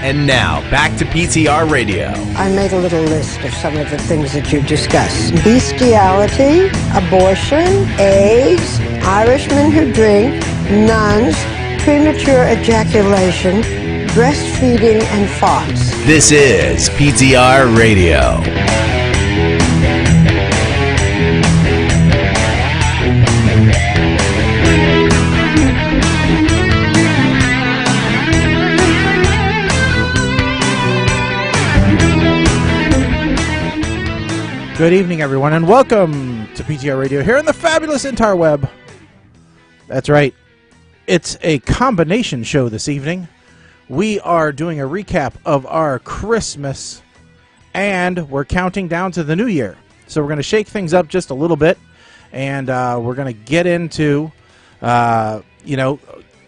And now, back to PTR Radio. I made a little list of some of the things that you discussed. Bestiality, abortion, AIDS, Irishmen who drink, nuns, premature ejaculation, breastfeeding, and farts. This is PTR Radio. Good evening, everyone, and welcome to PTR Radio here on the fabulous interweb. That's right. It's a combination show this evening. We are doing a recap of our Christmas, and we're counting down to the New Year. So we're going to shake things up just a little bit, and we're going to get into, kind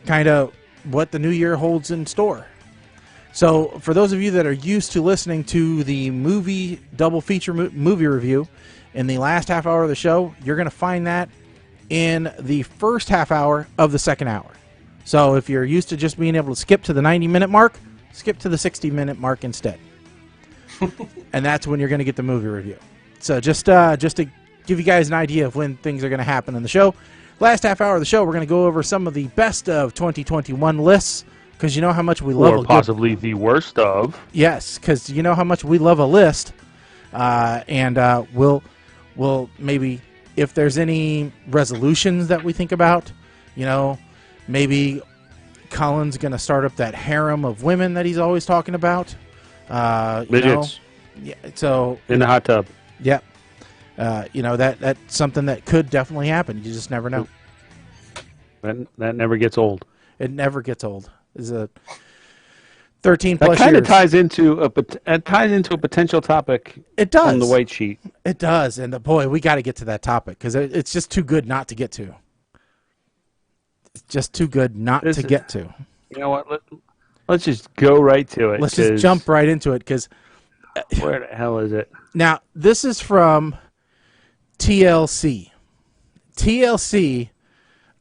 of what the New Year holds in store. So, for those of you that are used to listening to the movie double feature movie review in the last half hour of the show, you're going to find that in the first half hour of the second hour. So, if you're used to just being able to skip to the 90-minute mark, skip to the 60-minute mark instead. And that's when you're going to get the movie review. So, just to give you guys an idea of when things are going to happen in the show, last half hour of the show, we're going to go over some of the best of 2021 lists. Because you know how much we love or possibly the worst of. Yes, because you know how much we love a list. And we'll maybe, if there's any resolutions that we think about, maybe Colin's going to start up that harem of women that he's always talking about. Midgets. Yeah, so in the hot tub. Yep. That's something that could definitely happen. You just never know. That never gets old. It never gets old. Is a 13 plus years. That kind of ties into a potential topic. It does on the white sheet. It does, and boy, we got to get to that topic because it's just too good not to get to. It's just too good not to get to. You know what? Let's just go right to it. Let's just jump right into it because. Where the hell is it? Now this is from TLC. TLC.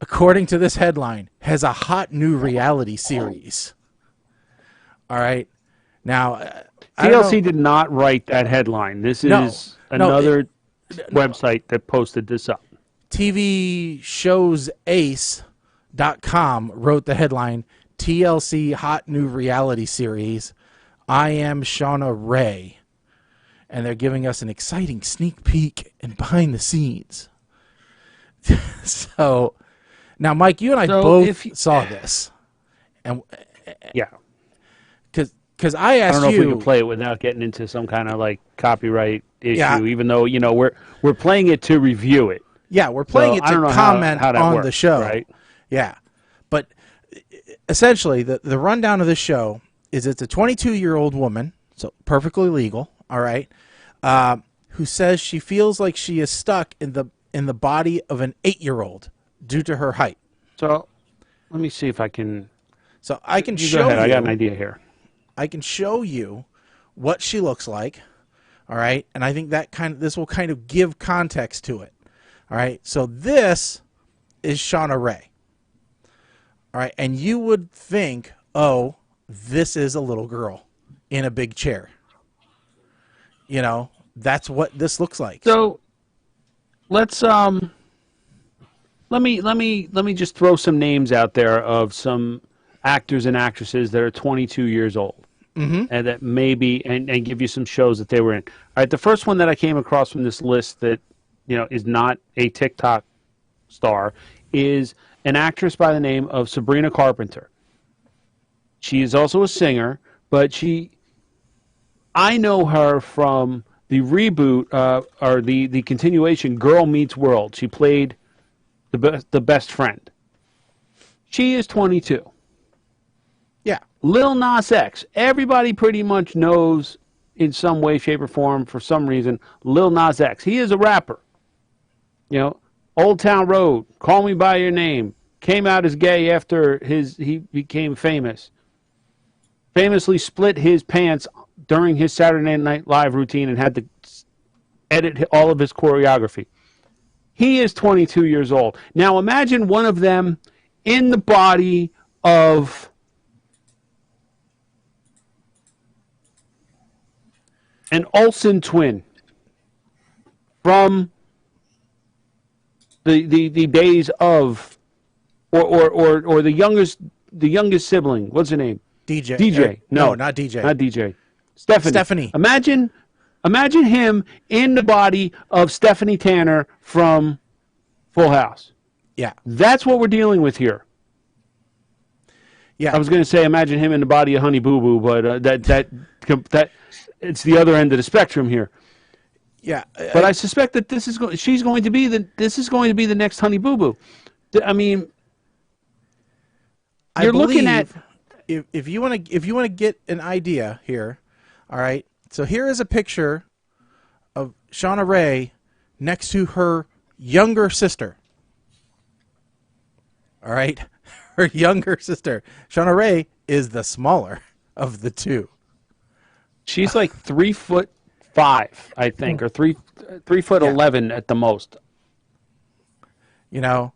According to this headline, has a hot new reality series. All right. Now, TLC did not write that headline. This is another website that posted this up. TVShowsAce.com wrote the headline, TLC hot new reality series, I Am Shauna Ray. And they're giving us an exciting sneak peek and behind the scenes. So... Now, Mike, you and I both saw this, and yeah, because I asked you. I don't know if we can play it without getting into some kind of like copyright issue. Even though we're playing it to review it. Yeah, we're playing it to comment how on works, the show, right? Yeah, but essentially, the rundown of the show is it's a 22-year-old woman, so perfectly legal, all right, who says she feels like she is stuck in the body of an 8-year-old. Due to her height. So, let me see if I can... So, I can show you... Go ahead, I got an idea here. I can show you what she looks like, all right? And I think this will kind of give context to it, all right? So, this is Shauna Ray, all right? And you would think, oh, this is a little girl in a big chair. That's what this looks like. So, let's... Let me just throw some names out there of some actors and actresses that are 22 years old, and that maybe and give you some shows that they were in. All right, the first one that I came across from this list that is not a TikTok star is an actress by the name of Sabrina Carpenter. She is also a singer, but I know her from the reboot or the continuation Girl Meets World. She played the best friend. She is 22. Yeah. Lil Nas X. Everybody pretty much knows in some way, shape, or form, for some reason, Lil Nas X. He is a rapper. Old Town Road, Call Me By Your Name, came out as gay after he became famous. Famously split his pants during his Saturday Night Live routine and had to edit all of his choreography. He is 22 years old. Now imagine one of them in the body of an Olsen twin from the days of, or the youngest sibling. What's her name? DJ. DJ. No, not DJ. Not DJ. Stephanie. Stephanie. Imagine him in the body of Stephanie Tanner from Full House. Yeah. That's what we're dealing with here. Yeah. I was going to say imagine him in the body of Honey Boo Boo, but that it's the other end of the spectrum here. Yeah. But I suspect that this is going to be the next Honey Boo Boo. I mean, you're looking at if you want to get an idea here, all right. So here is a picture of Shauna Ray next to her younger sister. All right, her younger sister. Shauna Ray is the smaller of the two. She's like 3'5", I think, or 3'11" at the most. You know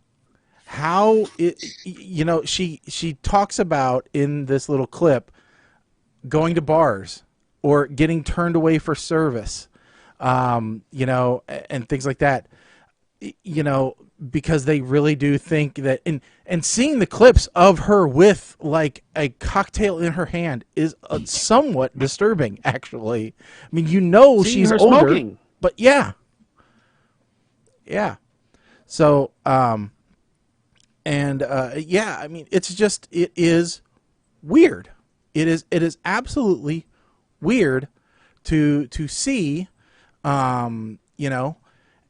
how it. You know she talks about in this little clip going to bars or getting turned away for service, you know, and things like that. You know, because they really do think that, and seeing the clips of her with like a cocktail in her hand is somewhat disturbing, actually. I mean, you know, she's her older, smoking. but yeah. So, yeah, I mean, it is weird. It is absolutely weird to see, you know,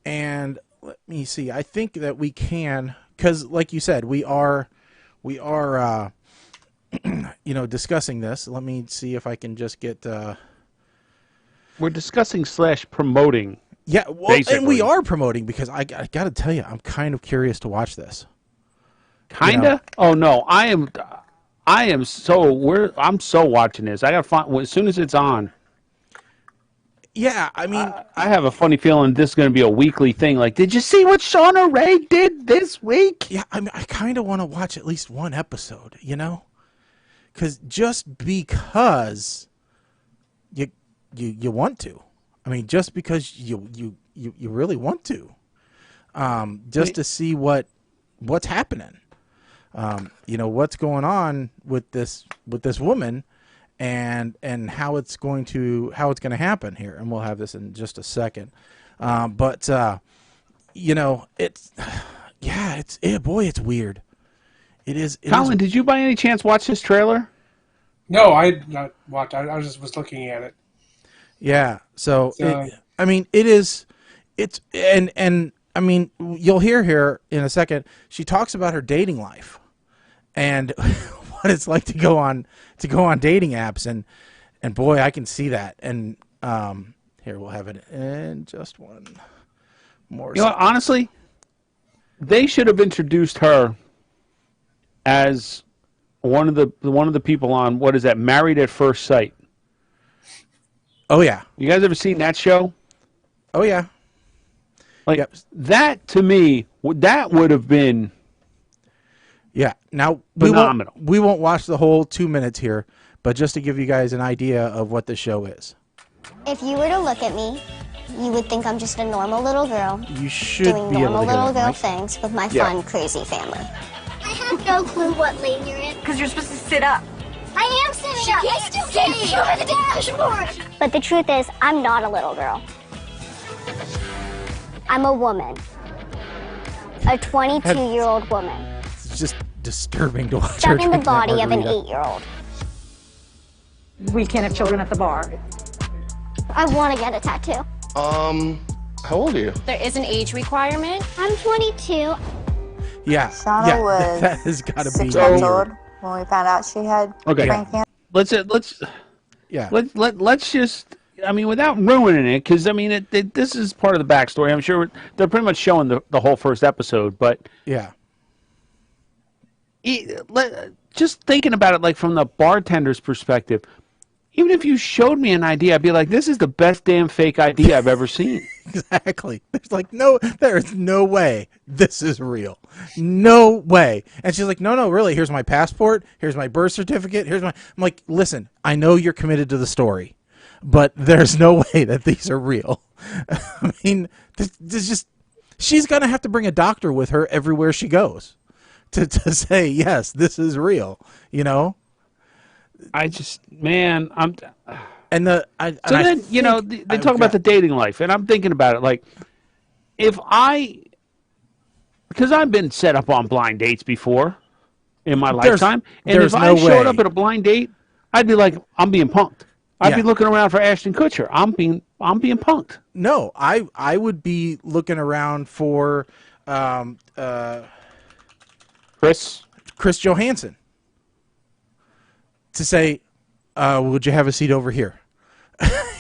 and let me see. I think that we can, because like you said, we are, you know, discussing this. Let me see if I can just get. We're discussing / promoting. Yeah, well, basically. And we are promoting because I got to tell you, I'm kind of curious to watch this. Kinda? You know? Oh no, I'm so watching this. I gotta find as soon as it's on. Yeah, I mean, I have a funny feeling this is going to be a weekly thing. Like, did you see what Shauna Ray did this week? yeah, I mean, I kind of want to watch at least one episode, you know, because you want to. I mean, just because you really want to, just to see what's happening. You know, what's going on with this woman. And how it's going to happen here, and we'll have this in just a second. But you know, it's it's weird. It is. Colin, did you by any chance watch this trailer? No, I did not watch. I just was looking at it. Yeah. So I mean, it is. It's and I mean, you'll hear here in a second. She talks about her dating life, and what it's like to go on dating apps, and boy, I can see that. And here, we'll have it in just one more. You know what, honestly, they should have introduced her as one of the people on, what is that, Married at First Sight. Oh yeah. You guys ever seen that show? Oh yeah. Like, yep. That to me, that would have been. Yeah. Now phenomenal. We won't watch the whole 2 minutes here, but just to give you guys an idea of what the show is. If you were to look at me, you would think I'm just a normal little girl. You should doing be able normal to hear little that, girl Mike. things with my fun, crazy family. I have no clue what lane you're in. Because you're supposed to sit up. I am sitting up. I still can't see over the dashboard. But the truth is, I'm not a little girl. I'm a woman. A 22-year-old woman. It's just disturbing to watch. Stuck her in the drink that body of an margarita. 8-year-old. We can't have children at the bar. I want to get a tattoo. How old are you? There is an age requirement. I'm 22. Yeah. Shauna yeah. was That has got to be 6 months weird. old when we found out she had Okay. brain cancer. Let's Yeah. let's just. I mean, without ruining it, because I mean, this is part of the backstory. I'm sure they're pretty much showing the whole first episode, but Yeah. Just thinking about it, like from the bartender's perspective, even if you showed me an idea, I'd be like, "This is the best damn fake idea I've ever seen." Exactly. There is no way this is real. No way. And she's like, no, really. Here's my passport. Here's my birth certificate. I'm like, listen, I know you're committed to the story, but there's no way that these are real. I mean, there's just she's gonna have to bring a doctor with her everywhere she goes to say yes, this is real. You know. I just, man, I'm. And they talk about the dating life, and I'm thinking about it like, because I've been set up on blind dates before in my lifetime, and if I showed up at a blind date, I'd be like, I'm being punked. I'd be looking around for Ashton Kutcher. I'm being punked. No, I would be looking around for Chris Johansson to say, would you have a seat over here?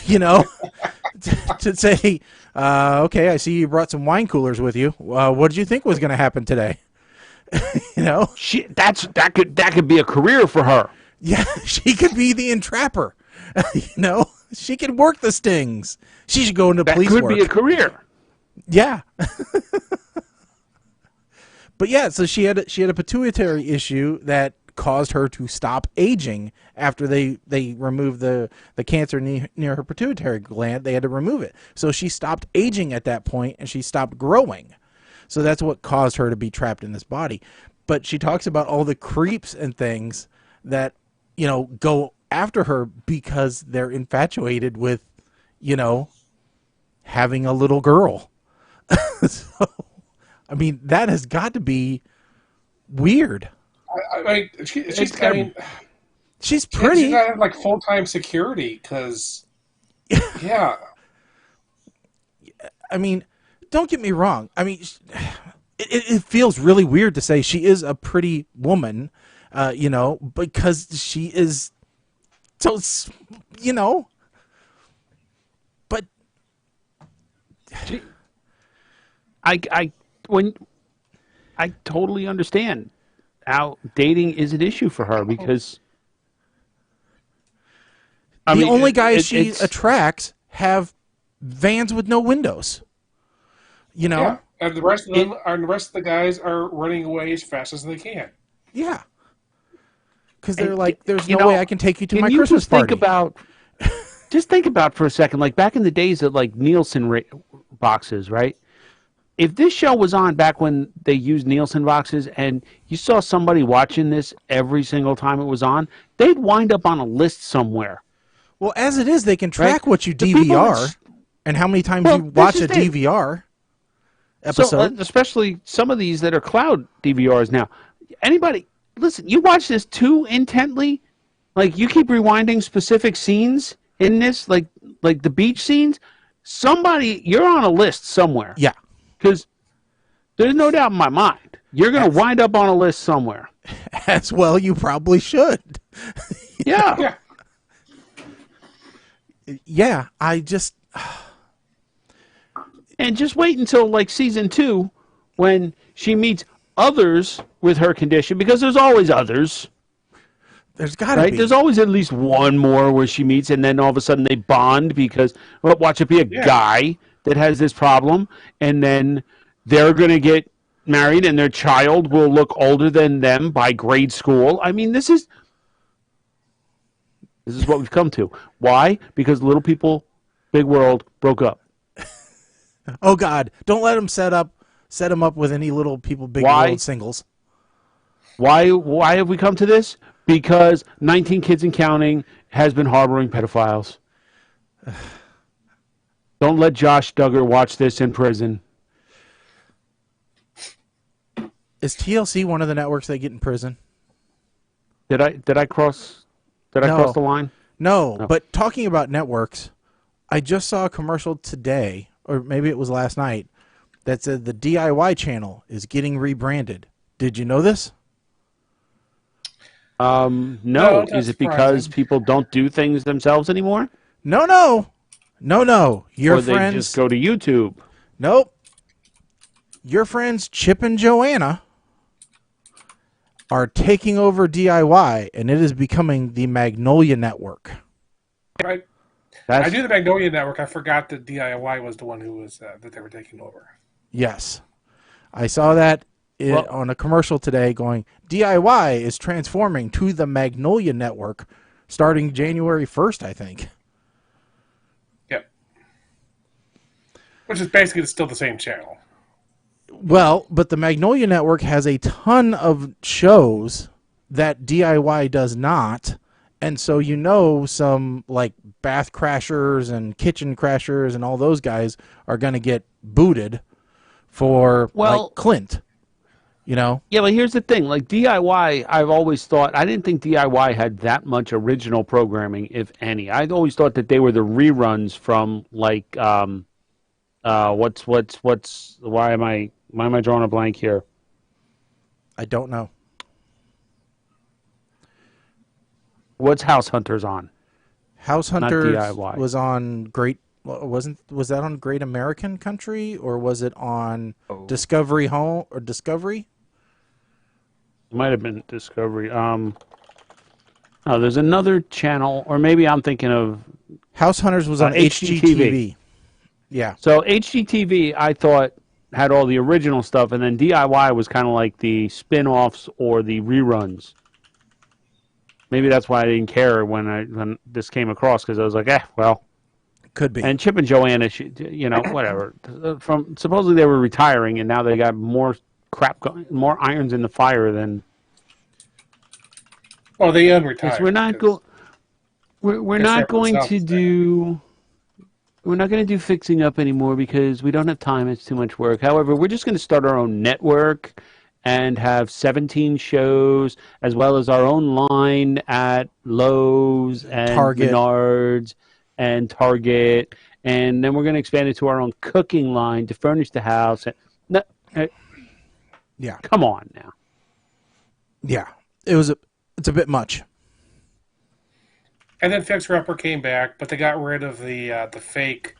You know, to say, okay, I see you brought some wine coolers with you. What did you think was going to happen today? You know, that could be a career for her. Yeah, she could be the entrapper. You know, she could work the stings. She should go into police work. That could be a career. Yeah. But yeah, so she had a pituitary issue that caused her to stop aging after they removed the cancer near her pituitary gland. They had to remove it. So she stopped aging at that point, and she stopped growing. So that's what caused her to be trapped in this body. But she talks about all the creeps and things that, you know, go after her because they're infatuated with, you know, having a little girl. So, I mean, that has got to be weird. She's pretty. She's gotta have like full-time security because, yeah. I mean, don't get me wrong. I mean, it feels really weird to say she is a pretty woman, you know, because she is so, you know. But I totally understand how dating is an issue for her because the only guys she attracts have vans with no windows. You know, yeah. And the rest of them the rest of the guys are running away as fast as they can. Yeah, because they're like, "There's no way I can take you to my Christmas party." Just think about for a second, like back in the days of like Nielsen boxes, right? If this show was on back when they used Nielsen boxes and you saw somebody watching this every single time it was on, they'd wind up on a list somewhere. Well, as it is, they can track what you DVR and how many times you watch a DVR episode. So, especially some of these that are cloud DVRs now. Anybody, listen, you watch this too intently? Like you keep rewinding specific scenes in this, like the beach scenes? You're on a list somewhere. Yeah. Because there's no doubt in my mind, you're going to wind up on a list somewhere. As well, you probably should. Yeah. Yeah, I just... And just wait until, like, season 2, when she meets others with her condition, because there's always others. There's got to be. There's always at least one more where she meets, and then all of a sudden they bond because, well, watch it be a guy that has this problem, and then they're going to get married, and their child will look older than them by grade school. I mean, this is what we've come to. Why? Because Little People, Big World broke up. Oh God! Don't let them set them up with any Little People, Big World singles. Why have we come to this? Because 19 Kids and Counting has been harboring pedophiles. Don't let Josh Duggar watch this in prison. Is TLC one of the networks they get in prison? Did I cross the line? No, but talking about networks, I just saw a commercial today, or maybe it was last night, that said the DIY channel is getting rebranded. Did you know this? No. Is it because people don't do things themselves anymore? No. Your friends they just go to YouTube. Nope. Your friends Chip and Joanna are taking over DIY, and it is becoming the Magnolia Network. I knew the Magnolia Network. I forgot that DIY was the one who was that they were taking over. Yes. I saw that on a commercial today going, DIY is transforming to the Magnolia Network starting January 1st, I think. Which is basically still the same channel. Well, but the Magnolia Network has a ton of shows that DIY does not. And so some like Bath Crashers and Kitchen Crashers and all those guys are going to get booted for like Clint. Yeah, but here's the thing. Like DIY, I've always thought, I didn't think DIY had that much original programming, if any. I always thought that they were the reruns from like, why am I drawing a blank here? I don't know. What's House Hunters on? House Hunters was on was that on Great American Country, or was it on Discovery Home or Discovery? It might have been Discovery. There's another channel, or maybe I'm thinking of House Hunters was on HGTV. Yeah. So HGTV, I thought, had all the original stuff, and then DIY was kind of like the spin-offs or the reruns. Maybe that's why I didn't care when this came across, because I was like, well. Could be. And Chip and Joanna, whatever. Supposedly they were retiring, and now they got more crap, more irons in the fire than. Oh, they unretired. We're not going to do. We're not going to do fixing up anymore because we don't have time. It's too much work. However, we're just going to start our own network and have 17 shows, as well as our own line at Lowe's and Target. Menards and Target. And then we're going to expand it to our own cooking line to furnish the house. Yeah. Come on now. Yeah. It's a bit much. And then Fixer Upper came back, but they got rid of the fake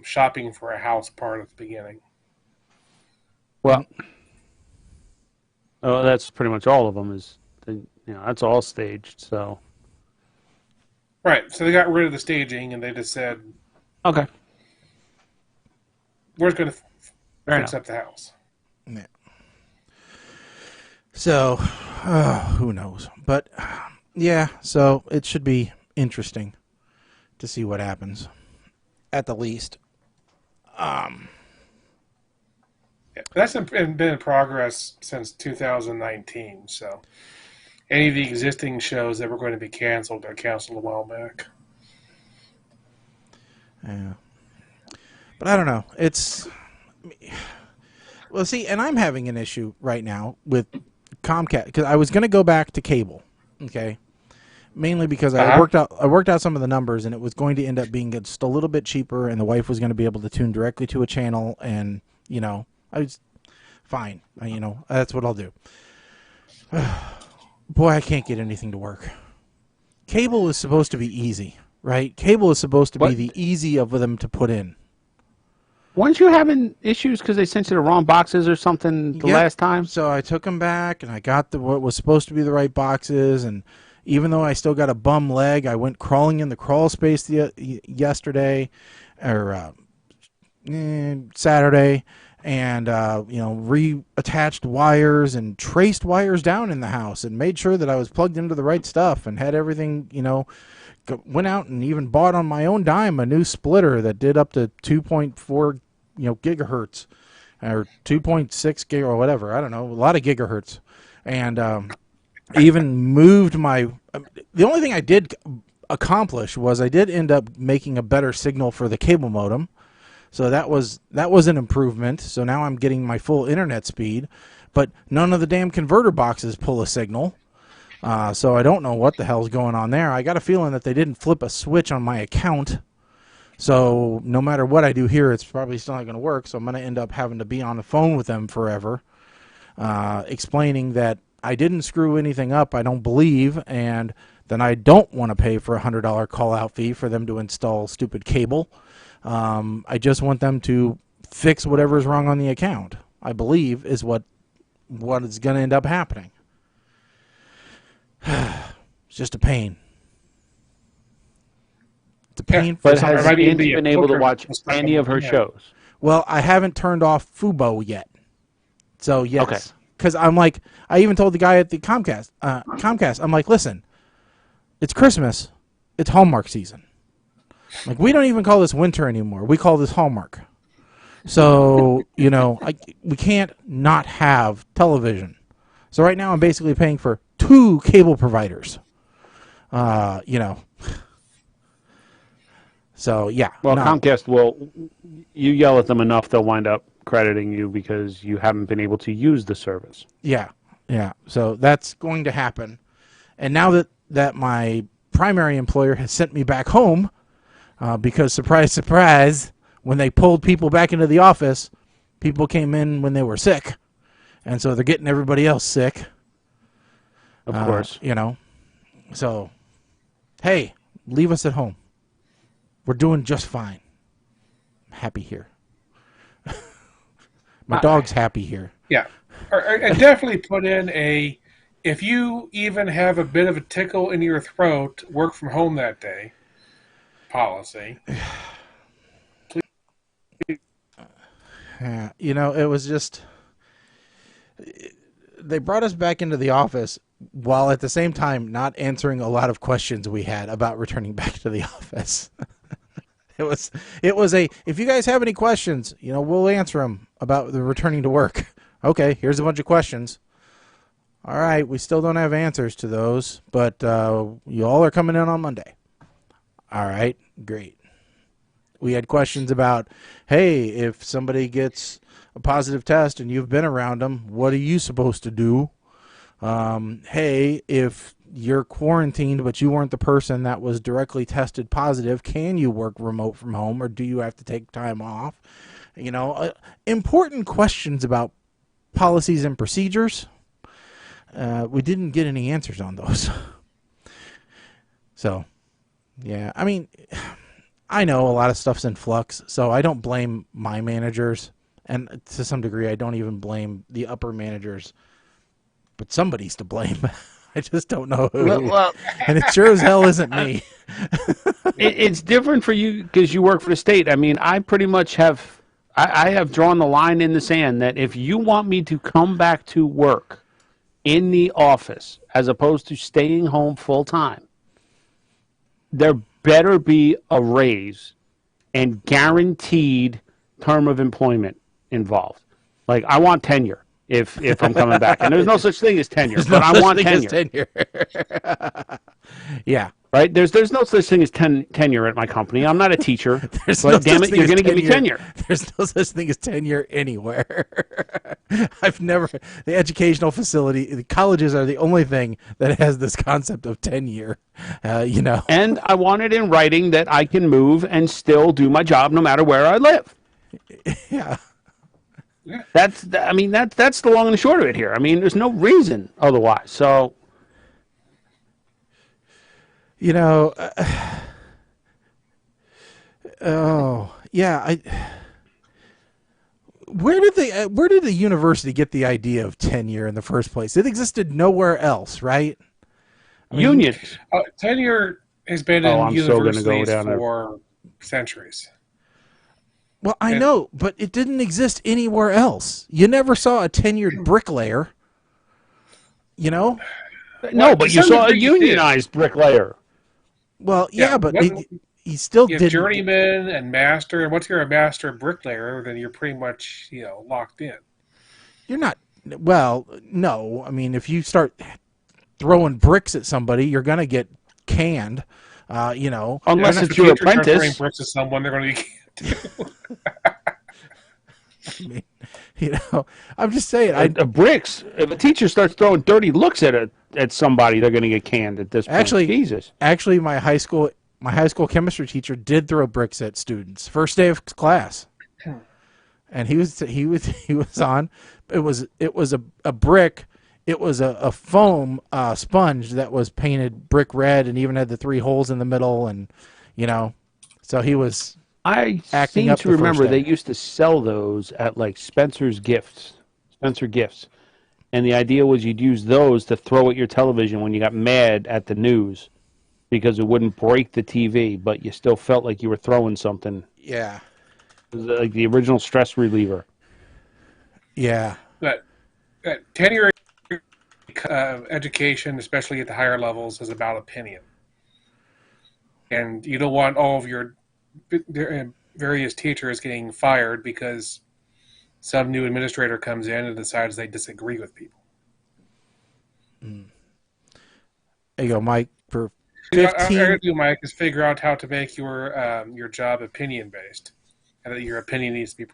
shopping for a house part at the beginning. Well, that's pretty much all of them. That's all staged. So, right. So they got rid of the staging, and they just said, "Okay, we're going to fix up the house." Yeah. So, who knows? But yeah, so it should be interesting to see what happens, at the least. That's been in progress since 2019. So, any of the existing shows that were going to be canceled are canceled a while back. Yeah, but I don't know. Well, see, and I'm having an issue right now with Comcast because I was going to go back to cable. Okay. Mainly because I worked out some of the numbers, and it was going to end up being just a little bit cheaper, and the wife was going to be able to tune directly to a channel, and I was fine. That's what I'll do. Boy, I can't get anything to work. Cable is supposed to be easy, right? Cable is supposed to be the easy of them to put in. Weren't you having issues because they sent you the wrong boxes or something the last time? So I took them back, and I got what was supposed to be the right boxes, and even though I still got a bum leg, I went crawling in the crawl space yesterday, or Saturday, and reattached wires and traced wires down in the house and made sure that I was plugged into the right stuff and had everything, went out and even bought on my own dime a new splitter that did up to 2.4, gigahertz or 2.6 gig or whatever. I don't know, a lot of gigahertz. And even moved the only thing I did accomplish was I did end up making a better signal for the cable modem. So that was an improvement. So now I'm getting my full internet speed, but none of the damn converter boxes pull a signal. So I don't know what the hell's going on there. I got a feeling that they didn't flip a switch on my account. So no matter what I do here, it's probably still not going to work. So I'm going to end up having to be on the phone with them forever, explaining that I didn't screw anything up, I don't believe, and then I don't want to pay for a $100 call-out fee for them to install stupid cable. I just want them to fix whatever is wrong on the account, I believe, is what is going to end up happening. It's just a pain. It's a pain. But has Andy been able to watch any of her shows? Well, I haven't turned off Fubo yet. So, yes. Okay. Because I'm like, I even told the guy at the Comcast, I'm like, listen, it's Christmas. It's Hallmark season. Like, we don't even call this winter anymore. We call this Hallmark. So, we can't not have television. So right now I'm basically paying for 2 cable providers. So, yeah. Well, no. Comcast will, you yell at them enough, they'll wind up crediting you because you haven't been able to use the service. Yeah. So that's going to happen. And now that my primary employer has sent me back home, because surprise, surprise, when they pulled people back into the office, people came in when they were sick. And so they're getting everybody else sick. Of course. So, hey, leave us at home. We're doing just fine. I'm happy here. My dog's happy here. Yeah. I definitely put in if you even have a bit of a tickle in your throat, work from home that day policy. Yeah, it was just, they brought us back into the office while at the same time not answering a lot of questions we had about returning back to the office. It was if you guys have any questions, we'll answer them about the returning to work. Okay, here's a bunch of questions. All right, we still don't have answers to those, but you all are coming in on Monday. All right, great. We had questions about, hey, if somebody gets a positive test and you've been around them, what are you supposed to do? Hey, if you're quarantined but you weren't the person that was directly tested positive, can you work remote from home or do you have to take time off? Important questions about policies and procedures. We didn't get any answers on those. So, yeah, I mean, I know a lot of stuff's in flux, so I don't blame my managers, and to some degree I don't even blame the upper managers, but somebody's to blame. I just don't know who. Well, and it sure as hell isn't me. It's different for you because you work for the state. I mean, I pretty much have drawn the line in the sand that if you want me to come back to work in the office as opposed to staying home full time, there better be a raise and guaranteed term of employment involved. Like, I want tenure if I'm coming back. And there's no such thing as tenure, but I want tenure. Yeah. Right? There's no such thing as tenure at my company. I'm not a teacher. There's but no damn such it, thing you're as going to give me tenure. There's no such thing as tenure anywhere. I've never. The educational facility, the colleges are the only thing that has this concept of tenure. And I want it in writing that I can move and still do my job no matter where I live. Yeah. That's the long and the short of it here. I mean, there's no reason otherwise. So, oh yeah, where did the university get the idea of tenure in the first place? It existed nowhere else, right? Unions. Tenure has been in universities for centuries. Well, I know, but it didn't exist anywhere else. You never saw a tenured bricklayer. No, but you saw a unionized bricklayer. Well, yeah, but he still did. Journeyman and master, and once you're a master bricklayer, then you're pretty much locked in. You're not. Well, no. I mean, if you start throwing bricks at somebody, you're gonna get canned. Unless it's your apprentice. Throwing bricks at someone, they're going to get. I mean, I'm just saying. Bricks. If a teacher starts throwing dirty looks at somebody, they're going to get canned at this point. Actually, my high school chemistry teacher did throw bricks at students first day of class, and he was on. It was a brick. It was a foam sponge that was painted brick red and even had the 3 holes in the middle, and so he was. I seem to remember they used to sell those at like Spencer Gifts, and the idea was you'd use those to throw at your television when you got mad at the news because it wouldn't break the TV, but you still felt like you were throwing something. Yeah, it was like the original stress reliever. Yeah, that tenure education, especially at the higher levels, is about opinion, and you don't want all of your various teachers getting fired because some new administrator comes in and decides they disagree with people. There you go, Mike. For All I 15, gotta do, Mike, is figure out how to make your job opinion based, and that your opinion needs to be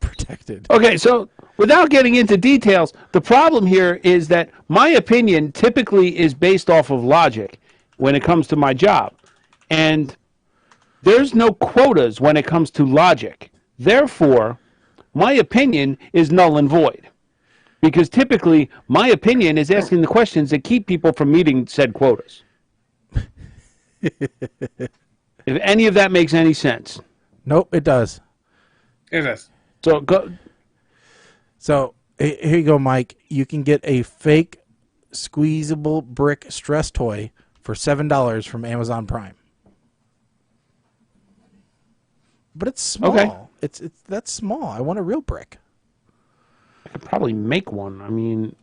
protected. Okay, so without getting into details, the problem here is that my opinion typically is based off of logic when it comes to my job. And there's no quotas when it comes to logic. Therefore, my opinion is null and void. Because typically, my opinion is asking the questions that keep people from meeting said quotas. If any of that makes any sense. Nope, it does. It is. So go. So here you go, Mike. You can get a fake squeezable brick stress toy for $7 from Amazon Prime. But it's small. Okay. It's that's small. I want a real brick. I could probably make one. I mean,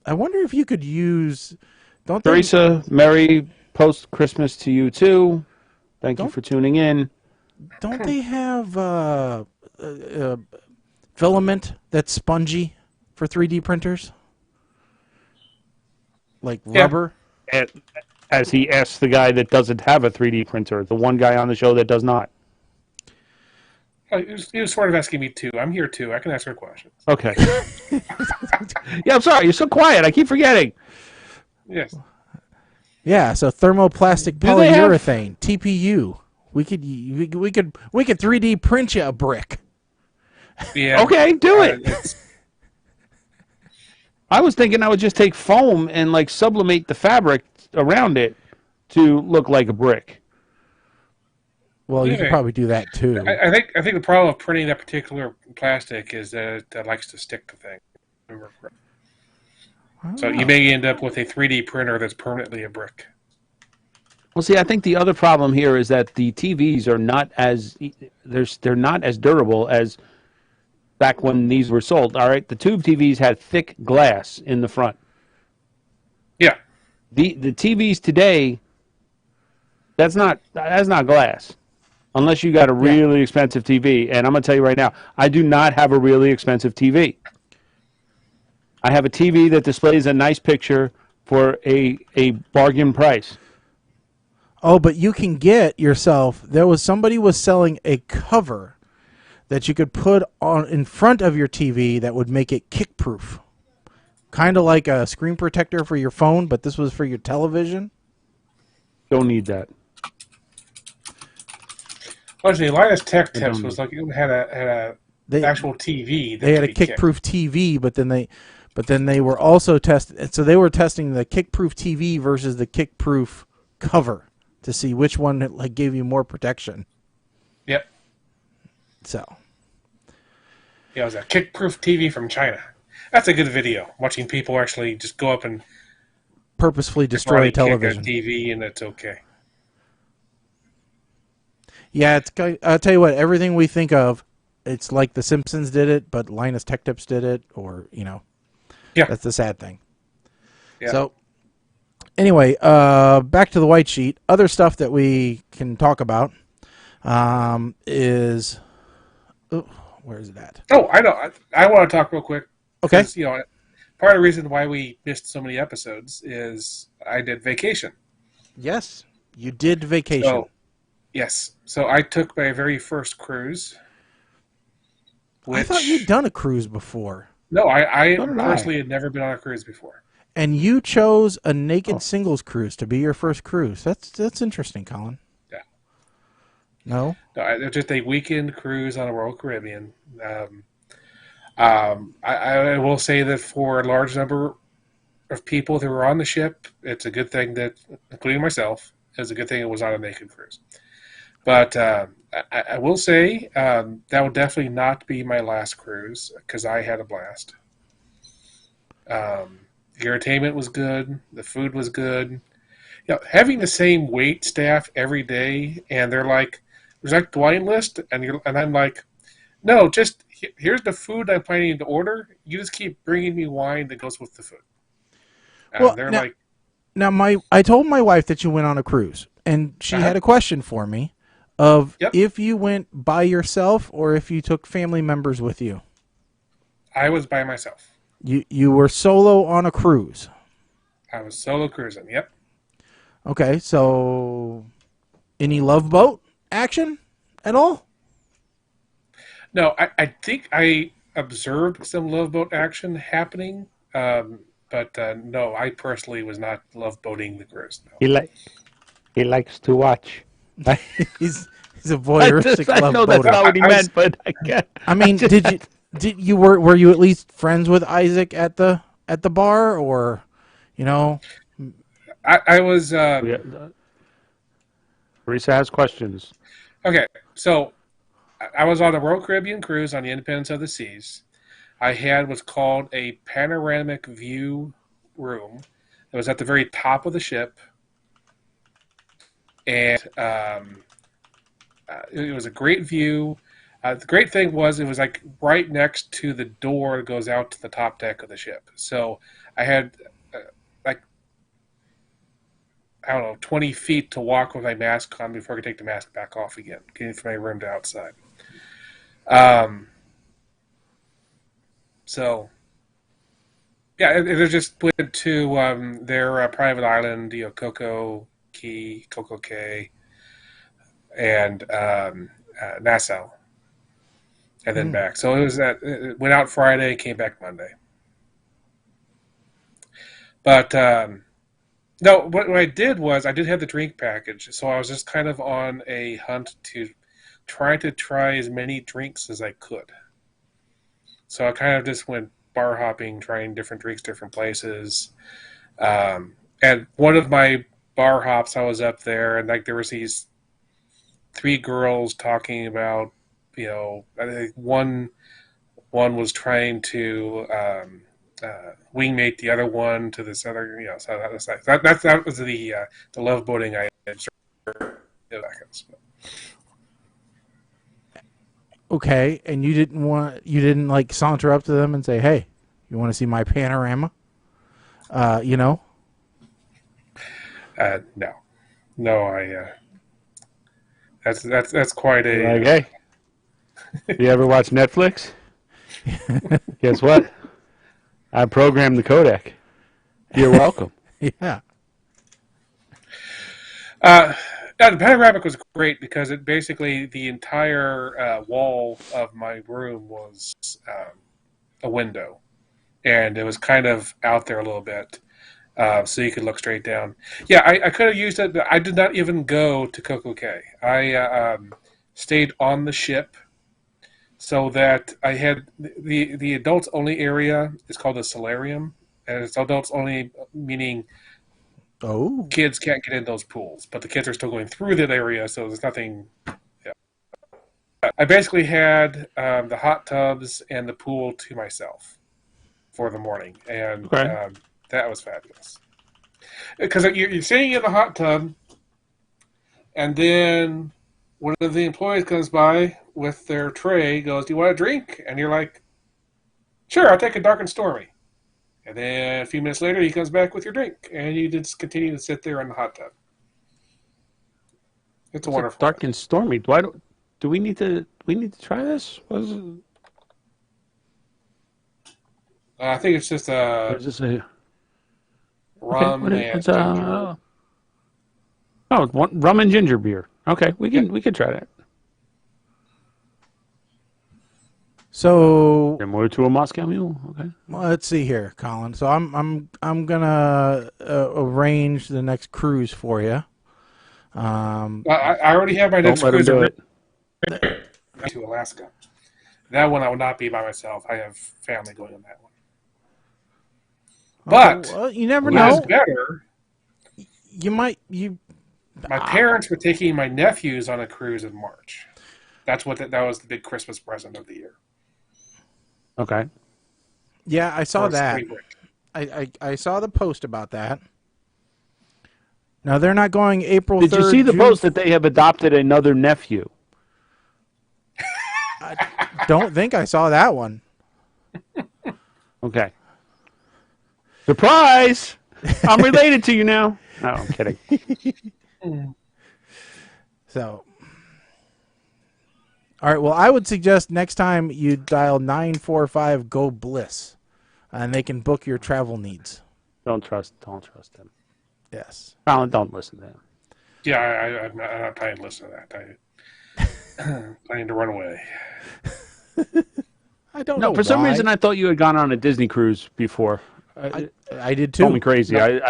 I wonder if you could use. Don't Teresa, Merry post Christmas to you too. Thank you for tuning in. Don't they have filament that's spongy for 3D printers? Like rubber? As he asks the guy that doesn't have a 3D printer, the one guy on the show that does not. He was sort of asking me too. I'm here too. I can answer questions. Okay. Yeah, I'm sorry. You're so quiet. I keep forgetting. Yes. Yeah, so thermoplastic Do they have- polyurethane, TPU. We could 3D print you a brick. Yeah. Okay, do it. It's- I was thinking I would just take foam and like sublimate the fabric around it to look like a brick. Well, you Yeah. could probably do that too. I think the problem of printing that particular plastic is that it likes to stick to things. So you may end up with a 3D printer that's permanently a brick. Well, see, I think the other problem here is that the TVs are not as they're not as durable as back when these were sold. All right, the tube TVs had thick glass in the front. Yeah. The TVs today, that's not glass, unless you got a really expensive TV. And I'm gonna tell you right now, I do not have a really expensive TV. I have a TV that displays a nice picture for a bargain price. Oh, but you can get yourself. Somebody was selling a cover that you could put on in front of your TV that would make it kick-proof, kind of like a screen protector for your phone, but this was for your television. Don't need that. Actually, Linus Tech Tips was like it had a actual TV. They had a kick-proof TV, but then they were also testing. So they were testing the kick-proof TV versus the kick-proof cover to see which one like gave you more protection. Yep. So. Yeah, it was a kick-proof TV from China. That's a good video. Watching people actually just go up and purposefully destroy a television. Kick a TV, and it's okay. Yeah, I'll tell you what. Everything we think of, it's like The Simpsons did it, but Linus Tech Tips did it, or yeah, that's the sad thing. Yeah. So, anyway, back to the white sheet. Other stuff that we can talk about is, where is it at? Oh, I know. I want to talk real quick. Okay. Part of the reason why we missed so many episodes is I did vacation. Yes, you did vacation. So, yes. So I took my very first cruise. I thought you'd done a cruise before. No, I personally had never been on a cruise before. And you chose a naked singles cruise to be your first cruise. That's interesting, Colin. Yeah. No? No, it was just a weekend cruise on the Royal Caribbean. I will say that for a large number of people that were on the ship, it's a good thing that, including myself, it's a good thing it was on a naked cruise. But I will say that will definitely not be my last cruise because I had a blast. The entertainment was good. The food was good. Having the same wait staff every day, and they're like, "There's like the wine list," and I'm like, "No, just here's the food I'm planning to order. You just keep bringing me wine that goes with the food." Well, they're now, like, now I told my wife that you went on a cruise, and she had a question for me of if you went by yourself or if you took family members with you. I was by myself. You were solo on a cruise. I was solo cruising. Yep. Okay, so any Love Boat action at all? No, I think I observed some Love Boat action happening, but no, I personally was not love boating the cruise. No. He likes to watch. he's a voyeuristic I love know boater. that's not what he meant, but did you were you at least friends with Isaac at the bar, or you know? I was. Teresa has questions. Okay, so I was on a Royal Caribbean cruise on the Independence of the Seas. I had what's called a panoramic view room. It was at the very top of the ship, and it was a great view. The great thing was it was like right next to the door that goes out to the top deck of the ship. So I had like, I don't know, 20 feet to walk with my mask on before I could take the mask back off again, getting from my room to outside. So, yeah, they just went to their private island, Coco Cay, and Nassau, and then back. So it was it went out Friday, came back Monday. But no, what I did was I did have the drink package, so I was just kind of on a hunt to try as many drinks as I could. So I kind of just went bar hopping, trying different drinks, different places. And one of my bar hops, I was up there, and like there was these 3 girls talking about, I think one was trying to wingmate the other one to this other, so that was the love boating I observed. Okay, and you didn't like saunter up to them and say, "Hey, you want to see my panorama?" No, that's quite a. Like, hey, you ever watch Netflix? Guess what? I programmed the codec. You're welcome. Yeah. The panoramic was great because it basically the entire wall of my room was a window, and it was kind of out there a little bit, so you could look straight down. Yeah, I could have used it, but I did not even go to Coco Cay. I stayed on the ship, so that I had the adults only area is called the solarium, and it's adults only, meaning. Oh. Kids can't get in those pools, but the kids are still going through that area, so there's nothing. Yeah. I basically had the hot tubs and the pool to myself for the morning, and that was fabulous. Because you're sitting in the hot tub, and then one of the employees comes by with their tray, goes, "Do you want a drink?" And you're like, "Sure, I'll take a dark and stormy." And then a few minutes later, he comes back with your drink, and you just continue to sit there in the hot tub. It's a wonderful. Dark and stormy. Do we need to try this? What is it? I think it's just Or is this a rum and ginger. Rum and ginger beer. Okay, we can try that. So similar to a Moscow Mule. Okay. Well, let's see here, Colin. So I'm gonna arrange the next cruise for you. I already have my next cruise to Alaska. That one I will not be by myself. I have family going on that one. But well, you never know. Better. My parents were taking my nephews on a cruise in March. That was the big Christmas present of the year. Okay. Yeah, I saw that. I saw the post about that. Now they're not going April 3rd. Did you see the post that they have adopted another nephew? I don't think I saw that one. Okay. Surprise! I'm related to you now. No, I'm kidding. So, all right. Well, I would suggest next time you dial 945 Go Bliss, and they can book your travel needs. Don't trust him. Yes. Colin, don't listen to him. Yeah, I'm not planning to listen to that. I'm planning to run away. I don't know. No, for some reason I thought you had gone on a Disney cruise before. I did too. Told me crazy. No.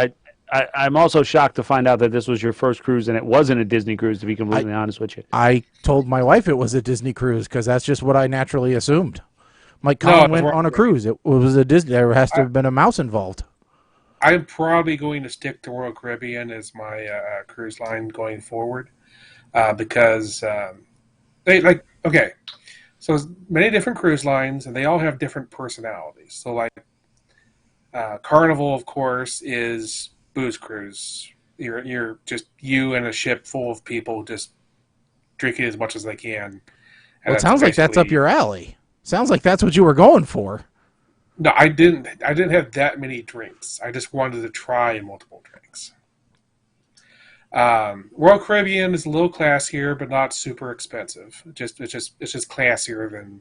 I'm also shocked to find out that this was your first cruise and it wasn't a Disney cruise, to be completely honest with you. I told my wife it was a Disney cruise because that's just what I naturally assumed. Mike Colin went on a cruise. It was a Disney. There has to have been a mouse involved. I'm probably going to stick to Royal Caribbean as my cruise line going forward because so there's many different cruise lines and they all have different personalities. So like Carnival, of course, is booze cruise. You're just you and a ship full of people just drinking as much as they can. Well, it sounds like that's up your alley. Sounds like that's what you were going for. No, I didn't have that many drinks. I just wanted to try multiple drinks. Royal Caribbean is a little classier, but not super expensive. It's just classier than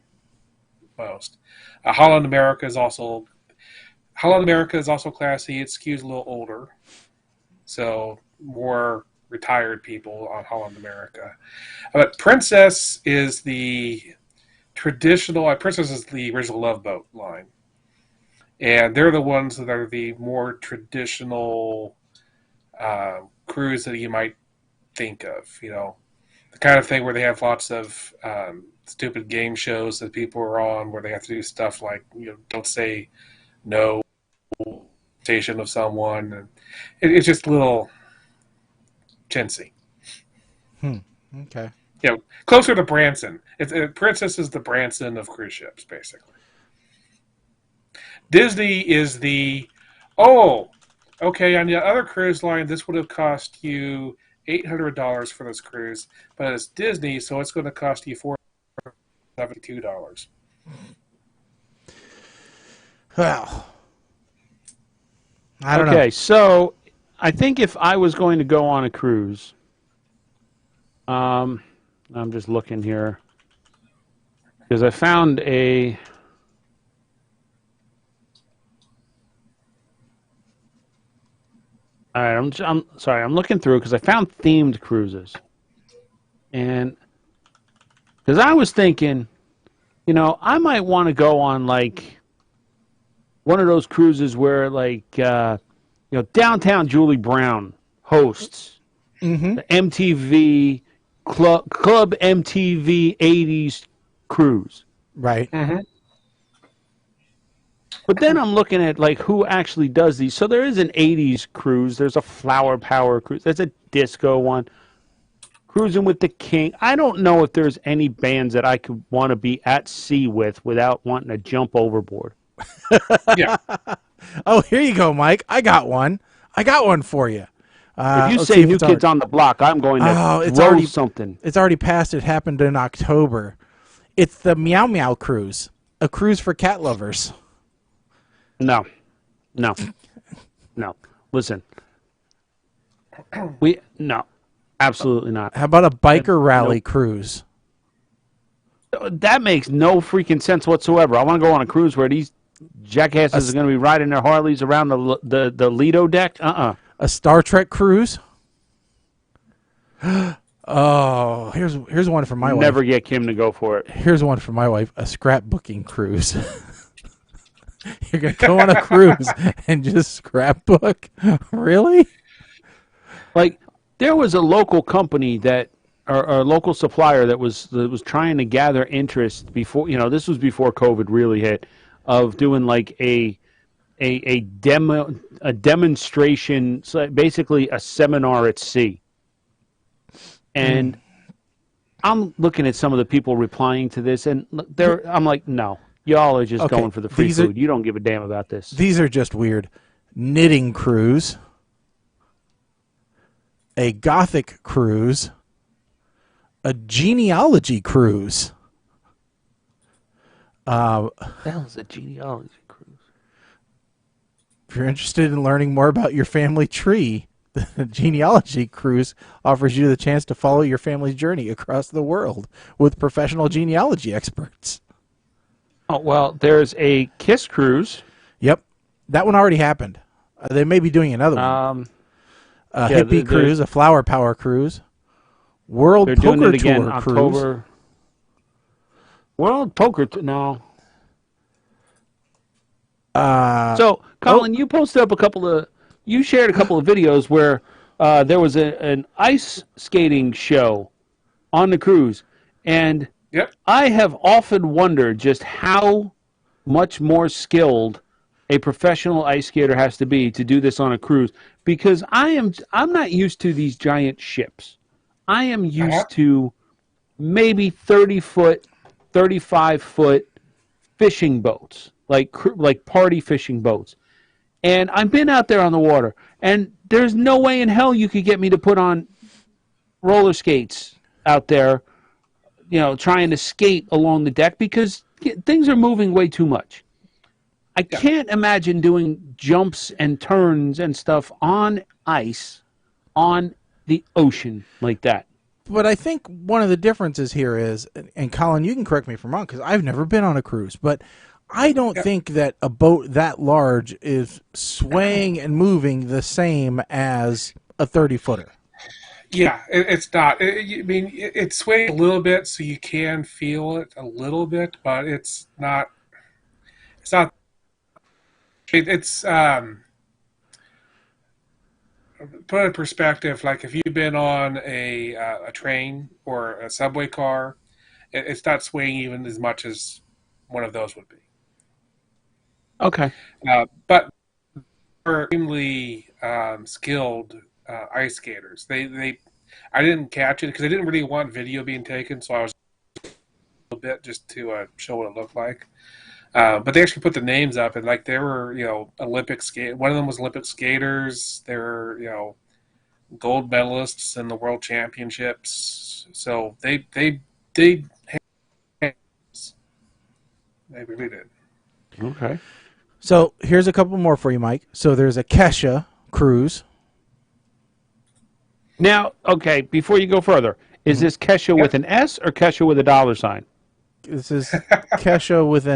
most. Holland America is also classy. It skews a little older, so more retired people on Holland America. But Princess is the traditional. Princess is the original Love Boat line. And they're the ones that are the more traditional cruise that you might think of. You know, the kind of thing where they have lots of stupid game shows that people are on, where they have to do stuff like, don't say no station of someone. And it's just a little chintzy. Okay. Closer to Branson. Princess is the Branson of cruise ships, basically. Disney is on the other cruise line, this would have cost you $800 for this cruise, but it's Disney, so it's going to cost you $472. Well, I don't know. Okay, so I think if I was going to go on a cruise, I'm just looking here because I found a. All right, I'm sorry. I'm looking through because I found themed cruises, and because I was thinking, I might want to go on like one of those cruises where downtown Julie Brown hosts the MTV Club MTV '80s cruise, right? Mm-hmm. But then I'm looking at who actually does these. So there is an '80s cruise. There's a Flower Power cruise. There's a disco one. Cruising with the King. I don't know if there's any bands that I could want to be at sea with without wanting to jump overboard. Yeah. Oh, here you go, Mike. I got one for you. If you say New Kids on the Block, I'm going to throw something. It's already passed. It happened in October. It's the Meow Meow Cruise, a cruise for cat lovers. No. Listen. No. Absolutely not. How about a biker rally cruise? That makes no freaking sense whatsoever. I want to go on a cruise where these jackasses are going to be riding their Harleys around the Lido deck. A Star Trek cruise? Oh, here's one for my wife. Never get Kim to go for it. Here's one for my wife, a scrapbooking cruise. You're going to go on a cruise and just scrapbook? Really? There was a local company or a local supplier that was trying to gather interest before, this was before COVID really hit, of doing a demonstration, so basically a seminar at sea. And I'm looking at some of the people replying to this, and I'm like, no. Y'all are just going for the free food. You don't give a damn about this. These are just weird. Knitting cruise, a gothic cruise, a genealogy cruise. What the hell is a genealogy cruise? If you're interested in learning more about your family tree, The genealogy cruise offers you the chance to follow your family's journey across the world with professional genealogy experts. Oh, well, there's a Kiss cruise. Yep. That one already happened. They may be doing another one. A hippie cruise, a flower power cruise, World they're Poker doing it again Tour October. cruise. World Poker no. So, Colin, you posted up you shared a couple of videos where there was an ice skating show on the cruise, and Yep. I have often wondered just how much more skilled a professional ice skater has to be to do this on a cruise, because I'm not used to these giant ships. I am used to maybe 30-foot, 35-foot fishing boats, like party fishing boats. And I've been out there on the water, and there's no way in hell you could get me to put on roller skates out there, trying to skate along the deck, because things are moving way too much. I can't imagine doing jumps and turns and stuff on ice on the ocean like that. But I think one of the differences here is, and Colin, you can correct me if I'm wrong, because I've never been on a cruise, but I don't think that a boat that large is swaying and moving the same as a 30-footer. Yeah, it's not. It's swaying a little bit, so you can feel it a little bit, but it's not. It's not. It's put in perspective. Like if you've been on a train or a subway car, it's not swaying even as much as one of those would be. Okay. But they're extremely skilled ice skaters. I didn't catch it because I didn't really want video being taken, so I was a little bit just to show what it looked like. But they actually put the names up, and like they were, Olympic skate. One of them was Olympic skaters. They were, gold medalists in the world championships. So they really did. Okay. So here's a couple more for you, Mike. So there's a Kesha cruise. Now, okay, before you go further, is this Kesha with an S or Kesha with a dollar sign? This is Kesha with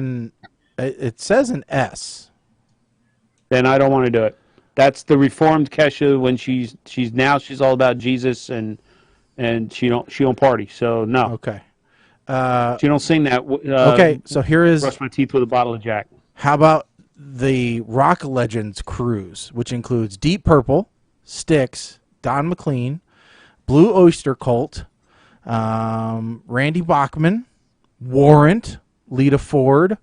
it says an S. Then I don't want to do it. That's the reformed Kesha when she's all about Jesus and she don't party. So no. Okay. She don't sing that. Okay, so here is brush my teeth with a bottle of Jack. How about the Rock Legends cruise, which includes Deep Purple, Styx, Don McLean, Blue Oyster Cult, Randy Bachman, Warrant, Lita Ford,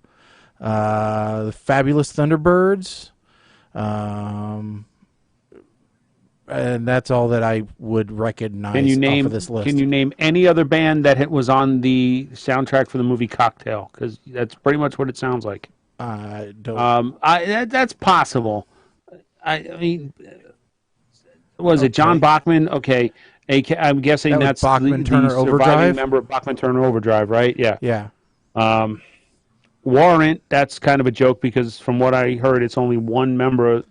the Fabulous Thunderbirds, and that's all that I would recognize off of this list. Can you name any other band that was on the soundtrack for the movie Cocktail? Because that's pretty much what it sounds like. I don't. That's possible. I mean, was it John Bachman? Okay. I'm guessing that's Bachman the Turner surviving Overdrive member of Bachman Turner Overdrive, right? Yeah. Yeah. Warrant, that's kind of a joke because from what I heard, it's only one member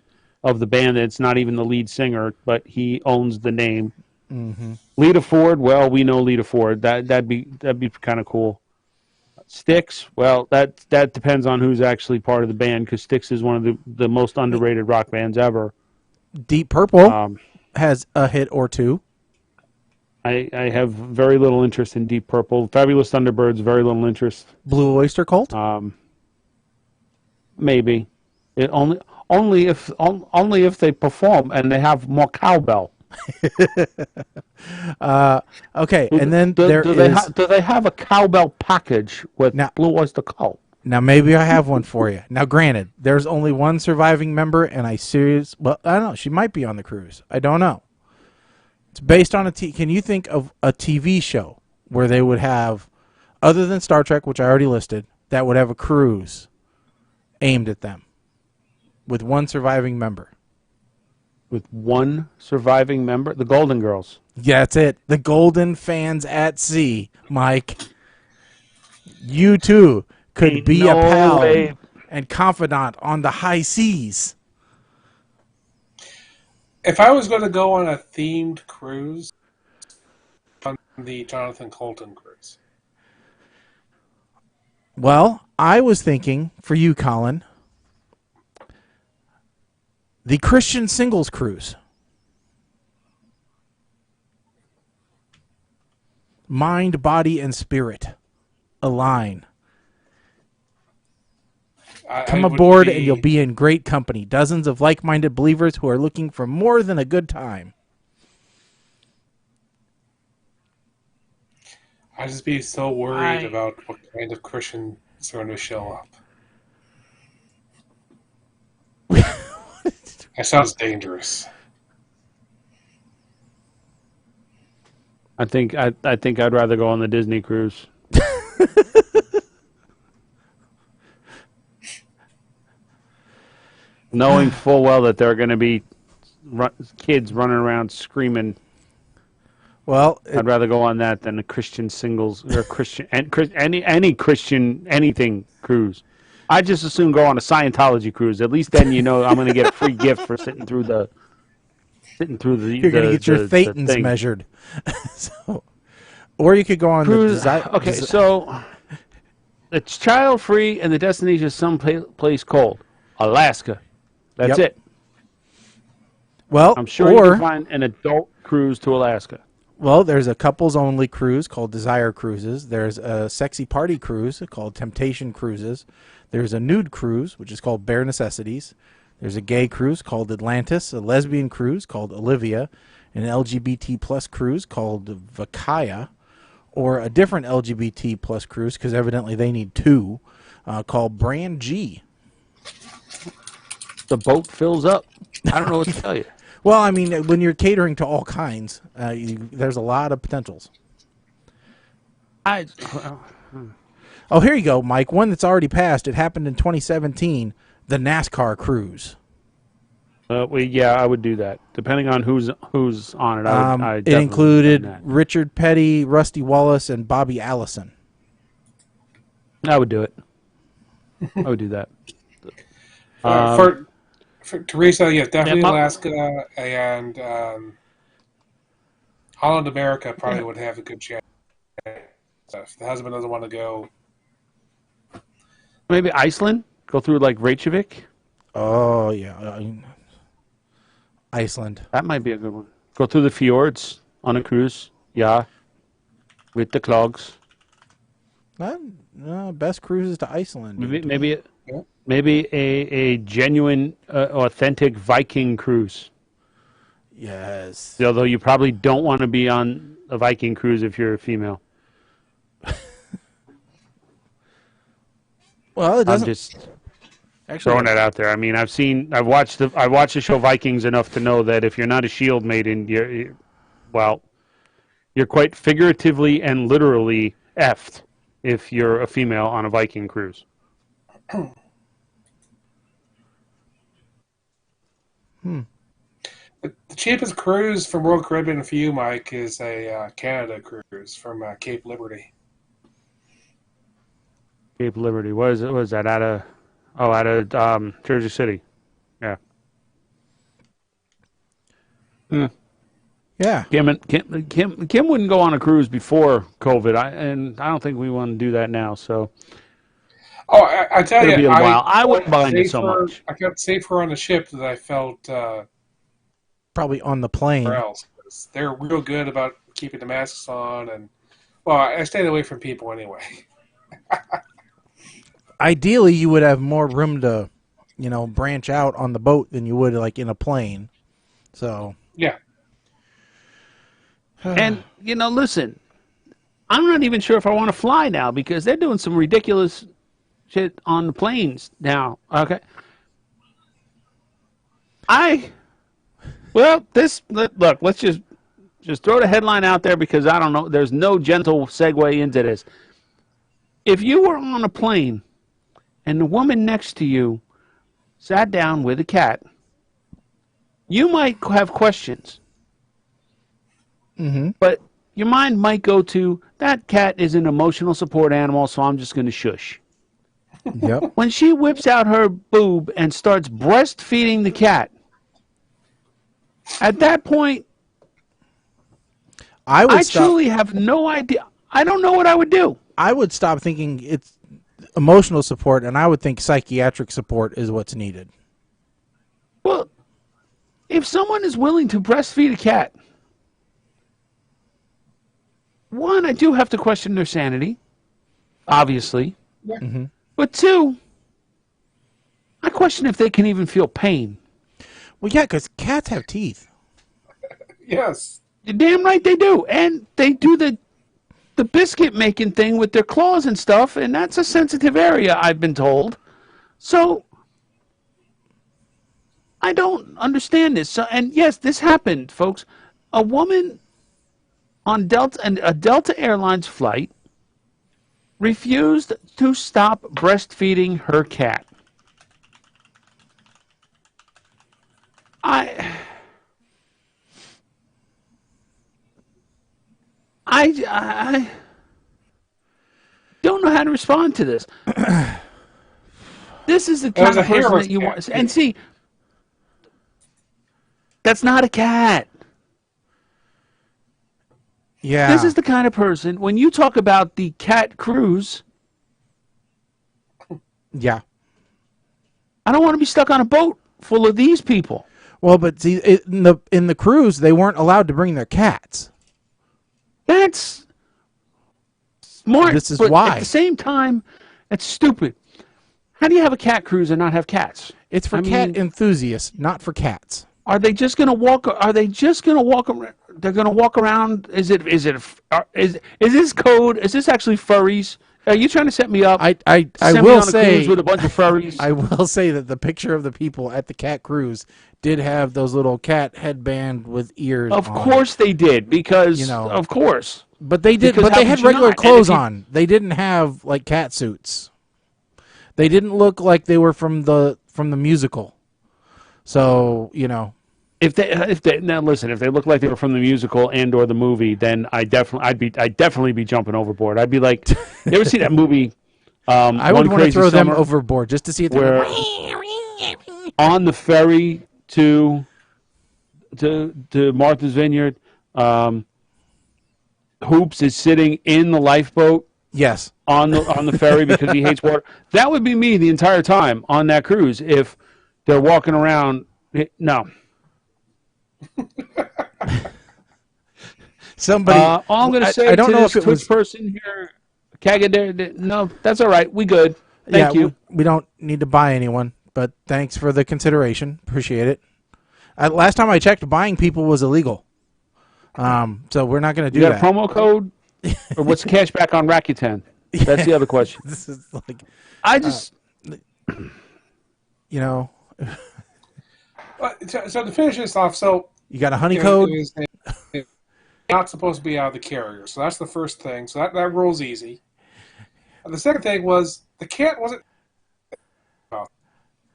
of the band that's not even the lead singer, but he owns the name. Mm-hmm. Lita Ford, well, we know Lita Ford. That'd be kind of cool. Styx, well, that depends on who's actually part of the band, because Styx is one of the most underrated rock bands ever. Deep Purple has a hit or two. I have very little interest in Deep Purple. Fabulous Thunderbirds, very little interest. Blue Oyster Cult? Maybe. Only if they perform and they have more cowbell. Okay, and then do do they have a cowbell package with Blue Oyster Cult? Now, maybe I have one for you. Now, granted, there's only one surviving member, and I don't know. She might be on the cruise. I don't know. It's based on can you think of a TV show where they would have, other than Star Trek, which I already listed, that would have a cruise aimed at them with one surviving member? With one surviving member? The Golden Girls. Yeah, that's it. The Golden Fans at Sea, Mike. You too could be a pal and confidant on the high seas. If I was going to go on a themed cruise, on the Jonathan Colton cruise. Well, I was thinking for you, Colin, the Christian Singles Cruise. Mind, body, and spirit align. Come aboard and you'll be in great company. Dozens of like-minded believers who are looking for more than a good time. I'd just be so worried about what kind of Christians are going to show up. That sounds dangerous. I think I'd rather go on the Disney cruise. Knowing full well that there are going to be kids running around screaming. Well, I'd rather go on that than a Christian Singles or Christian any Christian anything cruise. I'd just as soon go on a Scientology cruise. At least then I'm going to get a free gift for sitting through the. You're going to get your thetans measured. Or you could go on cruise. So it's child free and the destination is some place cold, Alaska. That's it. Well, I'm sure you can find an adult cruise to Alaska. Well, there's a couples-only cruise called Desire Cruises. There's a sexy party cruise called Temptation Cruises. There's a nude cruise, which is called Bare Necessities. There's a gay cruise called Atlantis, a lesbian cruise called Olivia, an LGBT plus cruise called Vakaya, or a different LGBT plus cruise, because evidently they need two, called Brand G. The boat fills up. I don't know what to tell you. Well, I mean, when you're catering to all kinds, there's a lot of potentials. Oh, here you go, Mike. One that's already passed. It happened in 2017. The NASCAR cruise. I would do that. Depending on who's on it. It included Richard Petty, Rusty Wallace, and Bobby Allison. I would do it. I would do that. For Teresa, definitely Alaska and Holland America probably would have a good chance. If the husband doesn't want to go, maybe Iceland. Go through like Reykjavik. Oh yeah, Iceland. That might be a good one. Go through the fjords on a cruise. Yeah, with the clogs. Best cruises to Iceland. Maybe a genuine, authentic Viking cruise. Yes. Although you probably don't want to be on a Viking cruise if you're a female. Well, it doesn't. I'm just throwing that out there. I mean, I've watched the show Vikings enough to know that if you're not a shield maiden, you're quite figuratively and literally effed if you're a female on a Viking cruise. The cheapest cruise from Royal Caribbean for you, Mike, is a Canada cruise from Cape Liberty. Cape Liberty. What is it? Was that out of Jersey City? Yeah. Yeah. Kim wouldn't go on a cruise before COVID, and I don't think we want to do that now. So. Oh, I tell you, be a while. I wouldn't mind it so much. I felt safer on the ship than I felt probably on the plane. Else. They're real good about keeping the masks on, and I stayed away from people anyway. Ideally, you would have more room to, branch out on the boat than you would like in a plane. So yeah. And listen, I'm not even sure if I want to fly now because they're doing some ridiculous shit on the planes now. Okay. Look, let's just throw the headline out there because I don't know. There's no gentle segue into this. If you were on a plane and the woman next to you sat down with a cat, you might have questions. Mm-hmm. But your mind might go to, that cat is an emotional support animal, so I'm just going to shush. Yep. When she whips out her boob and starts breastfeeding the cat, At that point, I truly have no idea. I don't know what I would do. I would stop thinking it's emotional support, and I would think psychiatric support is what's needed. Well, if someone is willing to breastfeed a cat, one, I do have to question their sanity, obviously. Mm-hmm. But two, I question if they can even feel pain. Well, yeah, because cats have teeth. Yes. You're damn right they do. And they do the biscuit making thing with their claws and stuff, and that's a sensitive area, I've been told. So I don't understand this. So, and yes, this happened, folks. A woman on a Delta Airlines flight refused to stop breastfeeding her cat. I don't know how to respond to this. This is the kind of person that you want. And see, that's not a cat. Yeah. This is the kind of person, when you talk about the cat cruise, yeah, I don't want to be stuck on a boat full of these people. Well, but see, in the cruise, they weren't allowed to bring their cats. That's smart. This is but why. At the same time, that's stupid. How do you have a cat cruise and not have cats? It's for cat enthusiasts, not for cats. Are they just going to walk? Are they just going to walk around? They're going to walk around. Is this code? Is this actually furries? Are you trying to set me up? I Send will me on a say cruise with a bunch of furries. I will say that the picture of the people at the cat cruise did have those little cat headband with ears. Of course they did, because of course. But they did. Because But how they had could you regular not? clothes on. They didn't have like cat suits. They didn't look like they were from the musical. So if they now listen, if they look like they were from the musical and or the movie, then I'd definitely be jumping overboard. I'd be like, you ever see that movie? I would want to throw them overboard just to see if they're on the ferry to Martha's Vineyard. Hoops is sitting in the lifeboat. Yes. On the ferry because he hates water. That would be me the entire time on that cruise if they're walking around. No. Somebody. All I'm going to say I don't know if it Twitch was person here. No, that's all right. We good. Thank you. We don't need to buy anyone, but thanks for the consideration. Appreciate it. Last time I checked, buying people was illegal. So we're not going to do that. You got a promo code? Or what's the cash back on Rakuten? That's the other question. This is like, I just, So to finish this off, you got a honey code. Not supposed to be out of the carrier, so that's the first thing. So that rolls easy. And the second thing was the cat wasn't.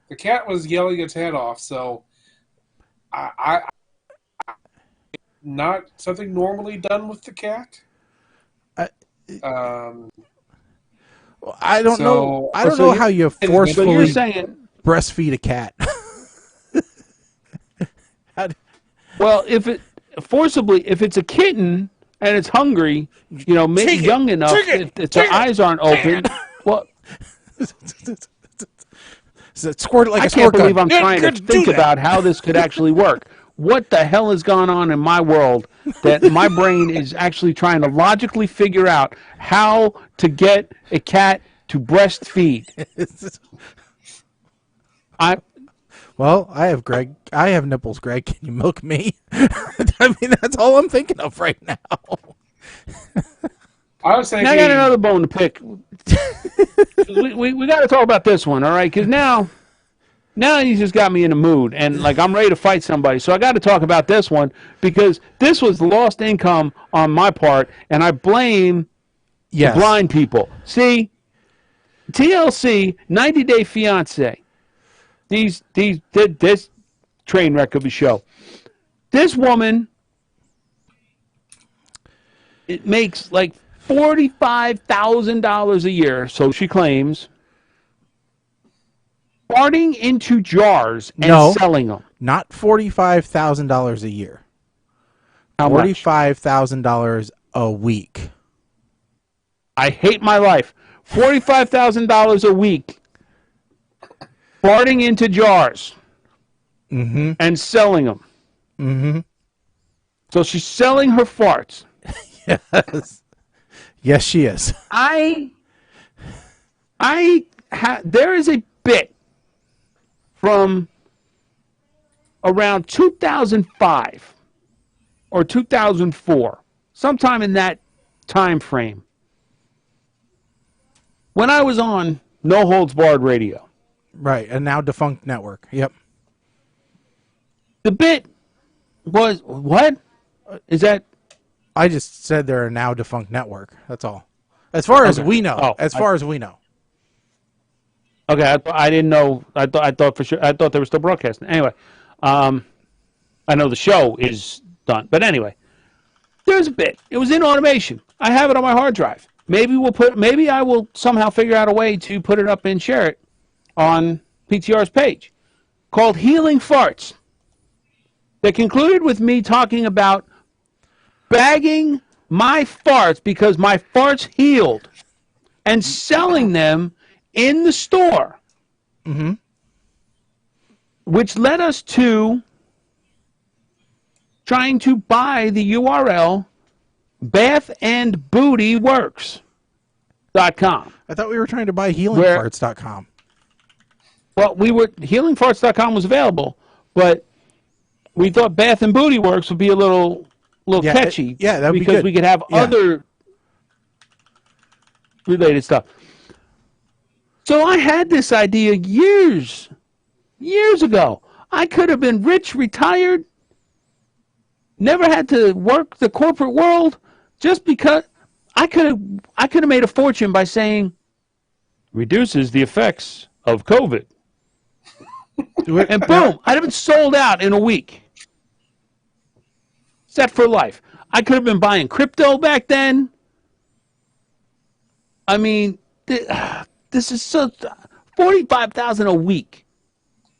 The cat was yelling its head off, so I not something normally done with the cat. I don't know. I don't know how you forcefully breastfeed a cat. Well, if it's a kitten and it's hungry, maybe young enough that its eyes aren't open. Well, squirt like I can't believe I'm trying to think about how this could actually work. What the hell has gone on in my world that my brain is actually trying to logically figure out how to get a cat to breastfeed? Well, I have Greg. I have nipples, Greg. Can you milk me? I mean, that's all I'm thinking of right now. I was thinking. Now I got another bone to pick. we got to talk about this one, all right? Because now you just got me in a mood, and like I'm ready to fight somebody. So I got to talk about this one because this was lost income on my part, and I blame the blind people. See, TLC, 90 Day Fiance. This train wreck of a show. This woman, it makes like $45,000 a year, so she claims, farting into jars and selling them. Not $45,000 a year. How much? $45,000 a week. I hate my life. $45,000 a week. Farting into jars. Mm-hmm. And selling them. Mm-hmm. So she's selling her farts. Yes. Yes, she is. There is a bit from around 2005 or 2004, sometime in that time frame, when I was on No Holds Barred Radio. Right, a now defunct network. Yep. The bit was, what? Is that? I just said they're a now defunct network. That's all. As far as we know. Oh, as far as we know. Okay, I didn't know. I thought for sure. I thought they were still broadcasting. Anyway, I know the show is done, but anyway, there's a bit. It was in automation. I have it on my hard drive. Maybe I will somehow figure out a way to put it up and share it on PTR's page, called Healing Farts. That concluded with me talking about bagging my farts because my farts healed and selling them in the store. Mm-hmm. Which led us to trying to buy the URL bathandbootyworks.com. I thought we were trying to buy healingfarts.com. Well, healingfarts.com was available, but we thought Bath and Booty Works would be a little catchy. That'd be because good. We could have other related stuff. So I had this idea years ago. I could have been rich, retired, never had to work the corporate world, just because I could have made a fortune by saying reduces the effects of COVID. And boom, I'd have been sold out in a week. Set for life. I could have been buying crypto back then. I mean, this is so $45,000 a week.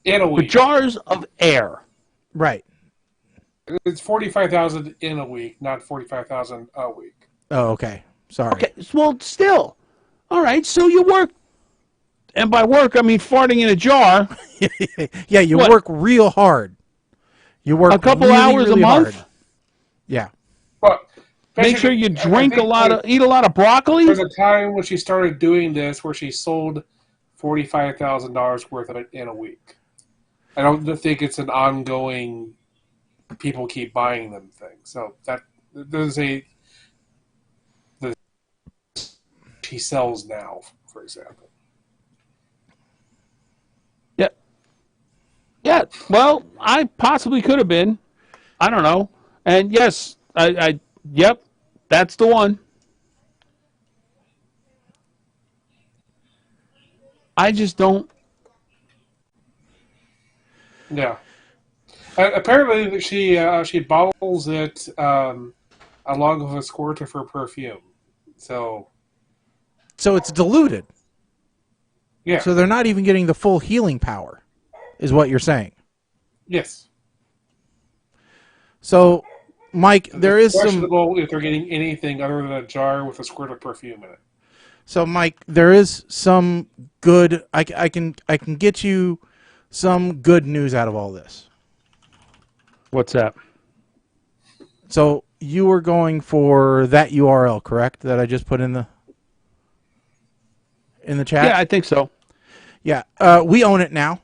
In a week. For jars of air. Right. It's 45,000 in a week, not 45,000 a week. Oh, okay. Sorry. Okay. Well, still. All right. So you work, and by work I mean farting in a jar. Yeah, you work real hard. You work a couple really, hours really a month. Hard. Yeah. But make sure you drink eat a lot of broccoli. There's a time when she started doing this where she sold $45,000 worth of it in a week. I don't think it's an ongoing, people keep buying them thing. So that there's the she sells now, for example. Yeah. Yeah. Well, I possibly could have been. I don't know. And yes, yep, that's the one. I just don't. Yeah. Apparently, she bottles it along with a squirt of her perfume. So it's diluted. Yeah. So they're not even getting the full healing power, is what you're saying. Yes. So, Mike, there is questionable if they're getting anything other than a jar with a squirt of perfume in it. So, Mike, there is some good. I can get you some good news out of all this. What's that? So you were going for that URL, correct? That I just put in the chat. Yeah, I think so. Yeah, we own it now.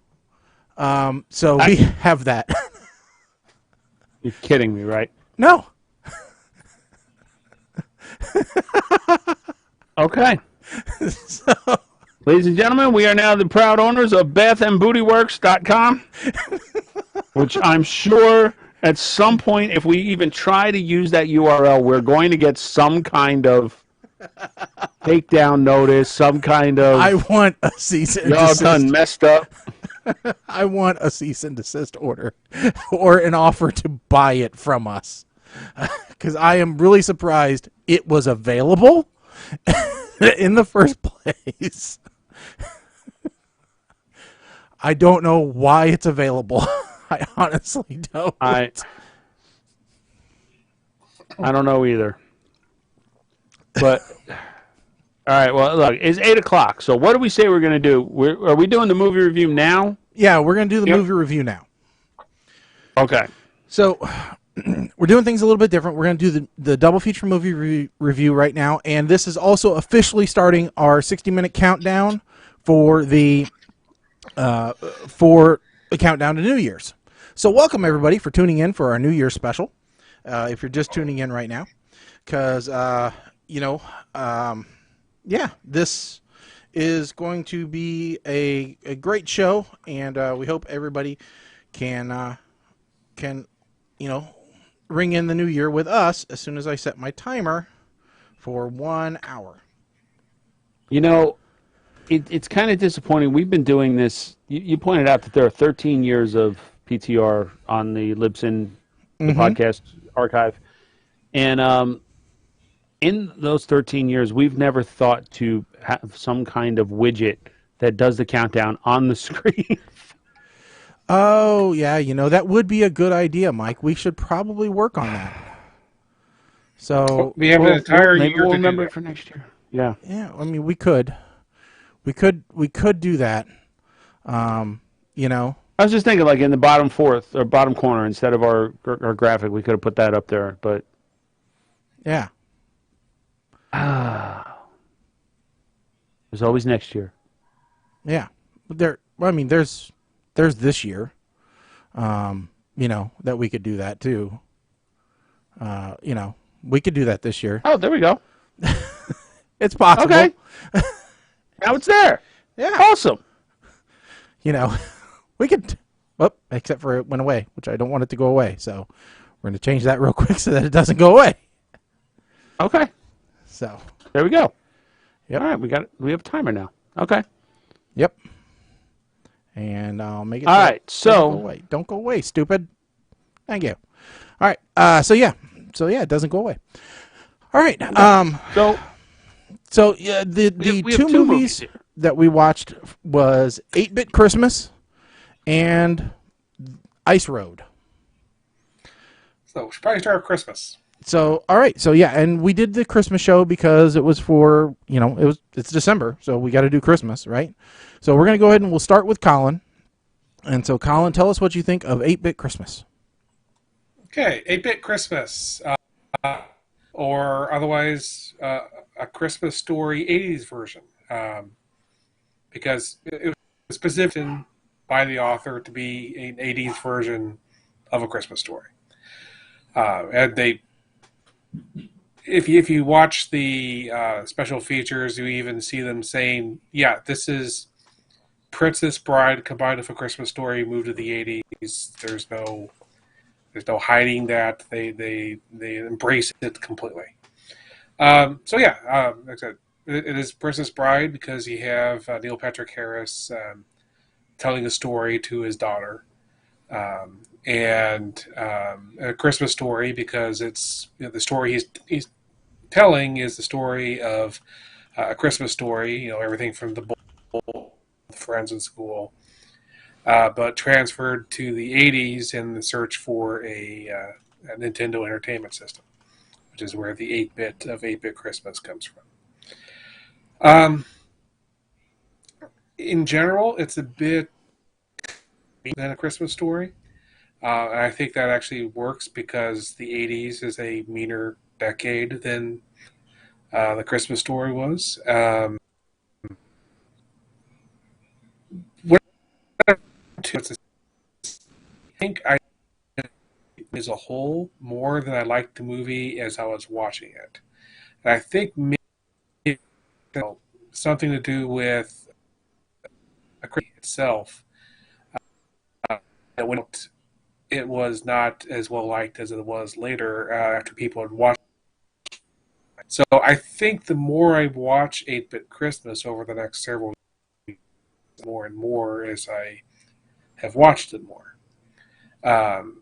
So we have that. You're kidding me, right? No. Okay. So, ladies and gentlemen, we are now the proud owners of bathandbootyworks.com, which I'm sure at some point, if we even try to use that URL, we're going to get some kind of takedown notice, some kind of... I want a cease and y'all desist. done messed up. I want a cease and desist order or an offer to buy it from us. Because I am really surprised it was available in the first place. I don't know why it's available. I honestly don't. I don't know either. But all right, well, look, it's 8:00. So what do we say we're going to do? Are we doing the movie review now? Yeah, we're going to do the movie review now. Okay. So we're doing things a little bit different. We're going to do the double feature movie review right now, and this is also officially starting our 60-minute countdown for the countdown to New Year's. So welcome everybody for tuning in for our New Year's special. If you're just tuning in right now, because this is going to be a great show, and we hope everybody can ring in the new year with us as soon as I set my timer for 1 hour. It's kind of disappointing. We've been doing this. You pointed out that there are 13 years of PTR on the Libsyn the podcast archive. And in those 13 years, we've never thought to have some kind of widget that does the countdown on the screen. Oh, yeah, that would be a good idea, Mike. We should probably work on that. So we have an entire maybe year we'll to remember do it for next year. Yeah. Yeah, I mean, we could do that. I was just thinking, like in the bottom fourth or bottom corner, instead of our graphic, we could have put that up there. But yeah, there's always next year. Yeah, there's this year, that we could do that too. We could do that this year. Oh, there we go. It's possible. Okay. Now it's there. Yeah. Awesome. We could, except for it went away, which I don't want it to go away. So we're going to change that real quick so that it doesn't go away. Okay. So there we go. Yep. All right, we have a timer now. Okay. Yep. And I'll make it. All right. So don't go away, stupid. Thank you. All right. So it doesn't go away. All right. So yeah, the two movies that we watched was 8-Bit Christmas and Ice Road. So we should probably start with Christmas. So all right, so yeah, and we did the Christmas show because it was for it's December, so we got to do Christmas, right? So we're gonna go ahead and we'll start with Colin. And so Colin, tell us what you think of 8-Bit Christmas. Okay, 8-Bit Christmas, or otherwise a Christmas Story 80s version, because it was positioned by the author to be an 80s version of A Christmas Story. And if you watch the special features, you even see them saying, yeah, this is Princess Bride combined with A Christmas Story moved to the 80s. There's no hiding that. They embrace it completely. Like I said, it is Princess Bride because you have Neil Patrick Harris telling a story to his daughter, and A Christmas Story because it's the story he's telling is the story of A Christmas Story. Everything from the bull, friends in school, but transferred to the 80s in the search for a Nintendo Entertainment System, which is where the 8-bit of 8-Bit Christmas comes from. In general, it's a bit than A Christmas Story. And I think that actually works because the 80s is a meaner decade than The Christmas Story was. I think as a whole more than I liked the movie as I was watching it. And I think maybe something to do with itself. It was not as well liked as it was later after people had watched it. So I think the more I watch 8-Bit Christmas over the next several years, more and more as I have watched it more.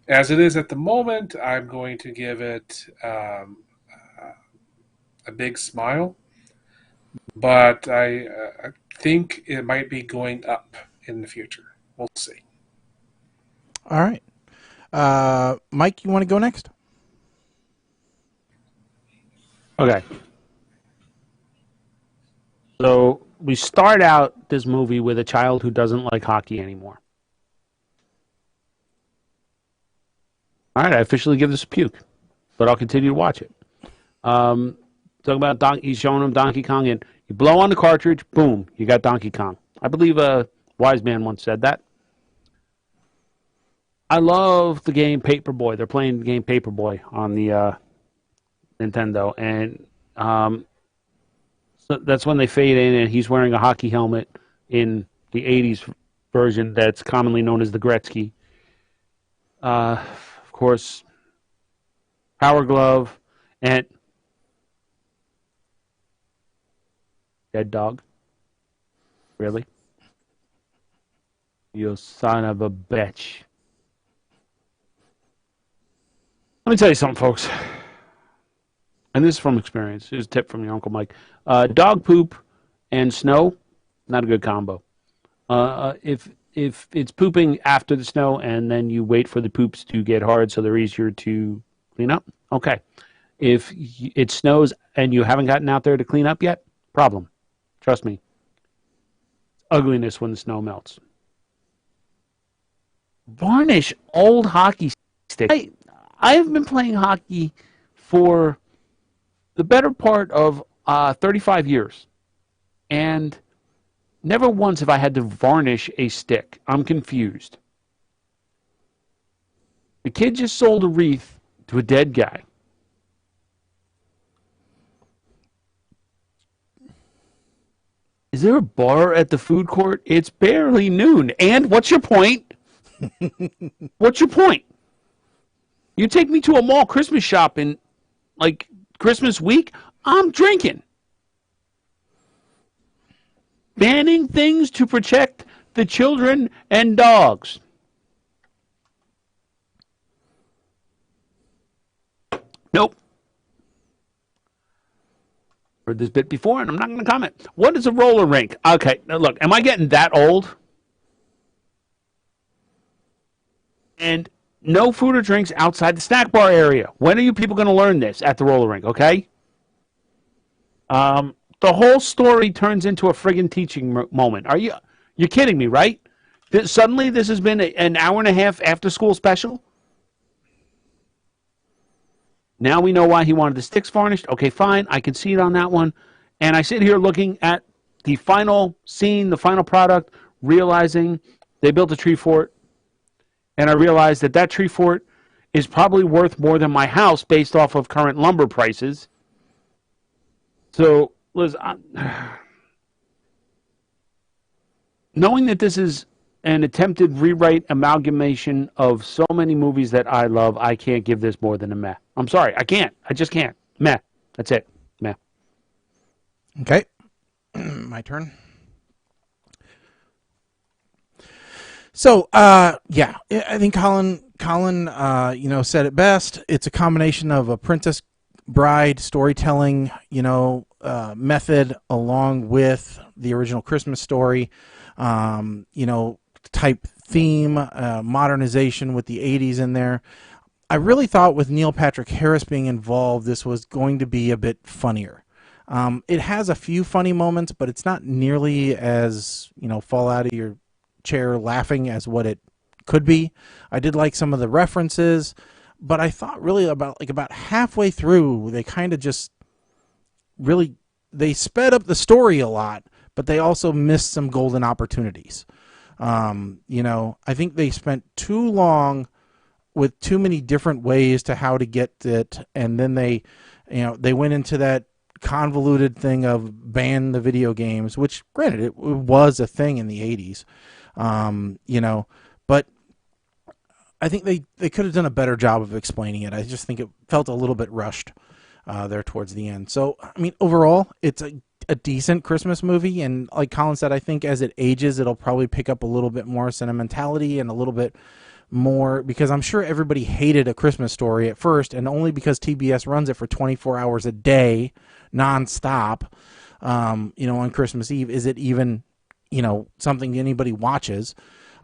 As it is at the moment, I'm going to give it a big smile, but I think it might be going up in the future. We'll see. All right. Mike, you want to go next? Okay. So we start out this movie with a child who doesn't like hockey anymore. All right, I officially give this a puke, but I'll continue to watch it. Talking about he's showing him Donkey Kong, and you blow on the cartridge, boom, you got Donkey Kong. I believe a wise man once said that. I love the game Paperboy. They're playing the game Paperboy on the Nintendo, and so that's when they fade in, and he's wearing a hockey helmet in the '80s version that's commonly known as the Gretzky. Of course, Power Glove and Dead Dog. Really? You son of a bitch. Let me tell you something, folks. And this is from experience. Here's a tip from your Uncle Mike. Dog poop and snow, not a good combo. If it's pooping after the snow and then you wait for the poops to get hard so they're easier to clean up, okay. If it snows and you haven't gotten out there to clean up yet, problem. Trust me. Ugliness when the snow melts. Varnish old hockey sticks. I have been playing hockey for the better part of 35 years. And never once have I had to varnish a stick. I'm confused. The kid just sold a wreath to a dead guy. Is there a bar at the food court? It's barely noon. And what's your point? What's your point? You take me to a mall Christmas shop in, like, Christmas week, I'm drinking. Banning things to protect the children and dogs. Nope. Heard this bit before, and I'm not going to comment. What is a roller rink? Okay, now look, am I getting that old? And no food or drinks outside the snack bar area. When are you people going to learn this at the roller rink, okay? The whole story turns into a friggin' teaching moment. You're kidding me, right? Suddenly this has been an hour and a half after school special? Now we know why he wanted the sticks varnished. Okay, fine. I can see it on that one. And I sit here looking at the final scene, the final product, realizing they built a tree fort. And I realized that tree fort is probably worth more than my house based off of current lumber prices. So, Liz, knowing that this is an attempted rewrite amalgamation of so many movies that I love, I can't give this more than a meh. I'm sorry, I can't. I just can't. Meh. That's it. Meh. Okay. My turn. So, yeah, I think Colin, said it best. It's a combination of a Princess Bride storytelling, method along with the original Christmas Story, type theme, modernization with the 80s in there. I really thought with Neil Patrick Harris being involved, this was going to be a bit funnier. It has a few funny moments, but it's not nearly as, fall out of your chair laughing as what it could be. I did like some of the references, but I thought really about halfway through, they kind of just really, they sped up the story a lot, but they also missed some golden opportunities. I think they spent too long with too many different ways to how to get it, and then they went into that convoluted thing of ban the video games, which granted it was a thing in the 80s, but I think they could have done a better job of explaining it. I just think it felt a little bit rushed there towards the end. So, I mean, overall, it's a decent Christmas movie, and like Colin said, I think as it ages, it'll probably pick up a little bit more sentimentality and a little bit more, because I'm sure everybody hated A Christmas Story at first, and only because TBS runs it for 24 hours a day, nonstop, on Christmas Eve, is it even, something anybody watches.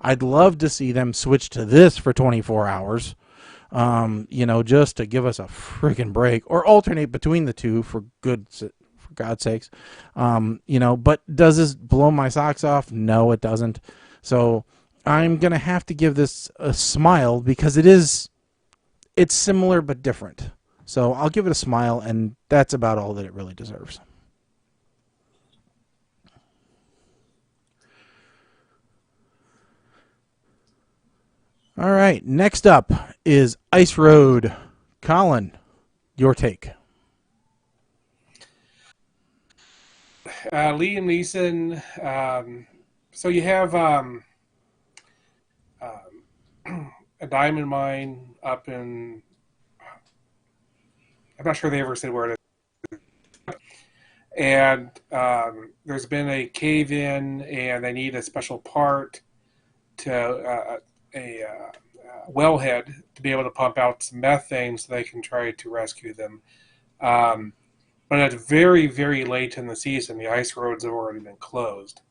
I'd love to see them switch to this for 24 hours, just to give us a freaking break, or alternate between the two for God's sakes. But does this blow my socks off? No, it doesn't. So I'm going to have to give this a smile because it's similar but different. So I'll give it a smile, and that's about all that it really deserves. All right, next up is Ice Road. Colin, your take. Liam Neeson. So you have a diamond mine up in. I'm not sure they ever said where it is. And there's been a cave in, and they need a special part to a wellhead to be able to pump out some methane so they can try to rescue them. But it's very, very late in the season. The ice roads have already been closed.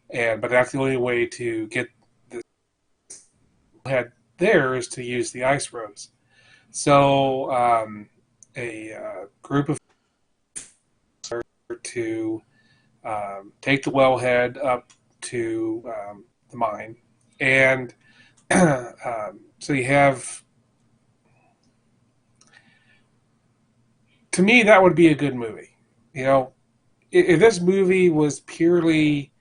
But that's the only way to get the head there is to use the ice roads. So a group of to take the wellhead up to the mine. And so you have, to me, that would be a good movie. If this movie was purely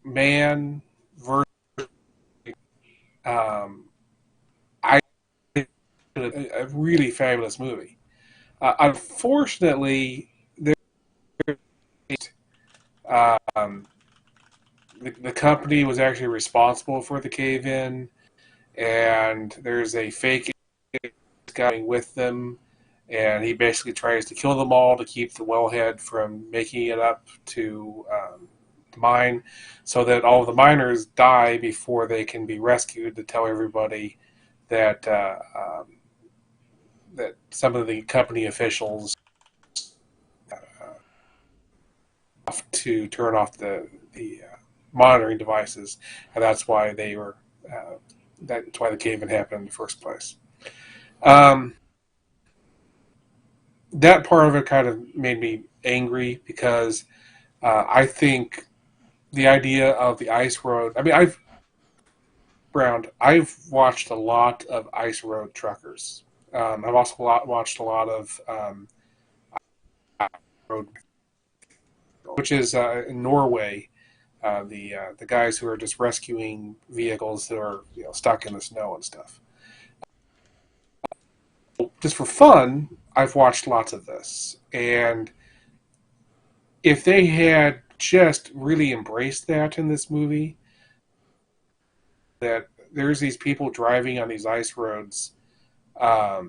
man versus a really fabulous movie. Unfortunately, the company was actually responsible for the cave-in, and there's a fake guy with them, and he basically tries to kill them all to keep the wellhead from making it up to the mine, so that all of the miners die before they can be rescued, to tell everybody that that some of the company officials to turn off the monitoring devices, and that's why they were that's why the cave-in happened in the first place. That part of it kind of made me angry because I think the idea of the ice road. I mean, I've watched a lot of ice road truckers. I've also watched a lot of road, which is in Norway. The guys who are just rescuing vehicles that are stuck in the snow and stuff. Just for fun, I've watched lots of this, and if they had just really embraced that in this movie, that there's these people driving on these ice roads a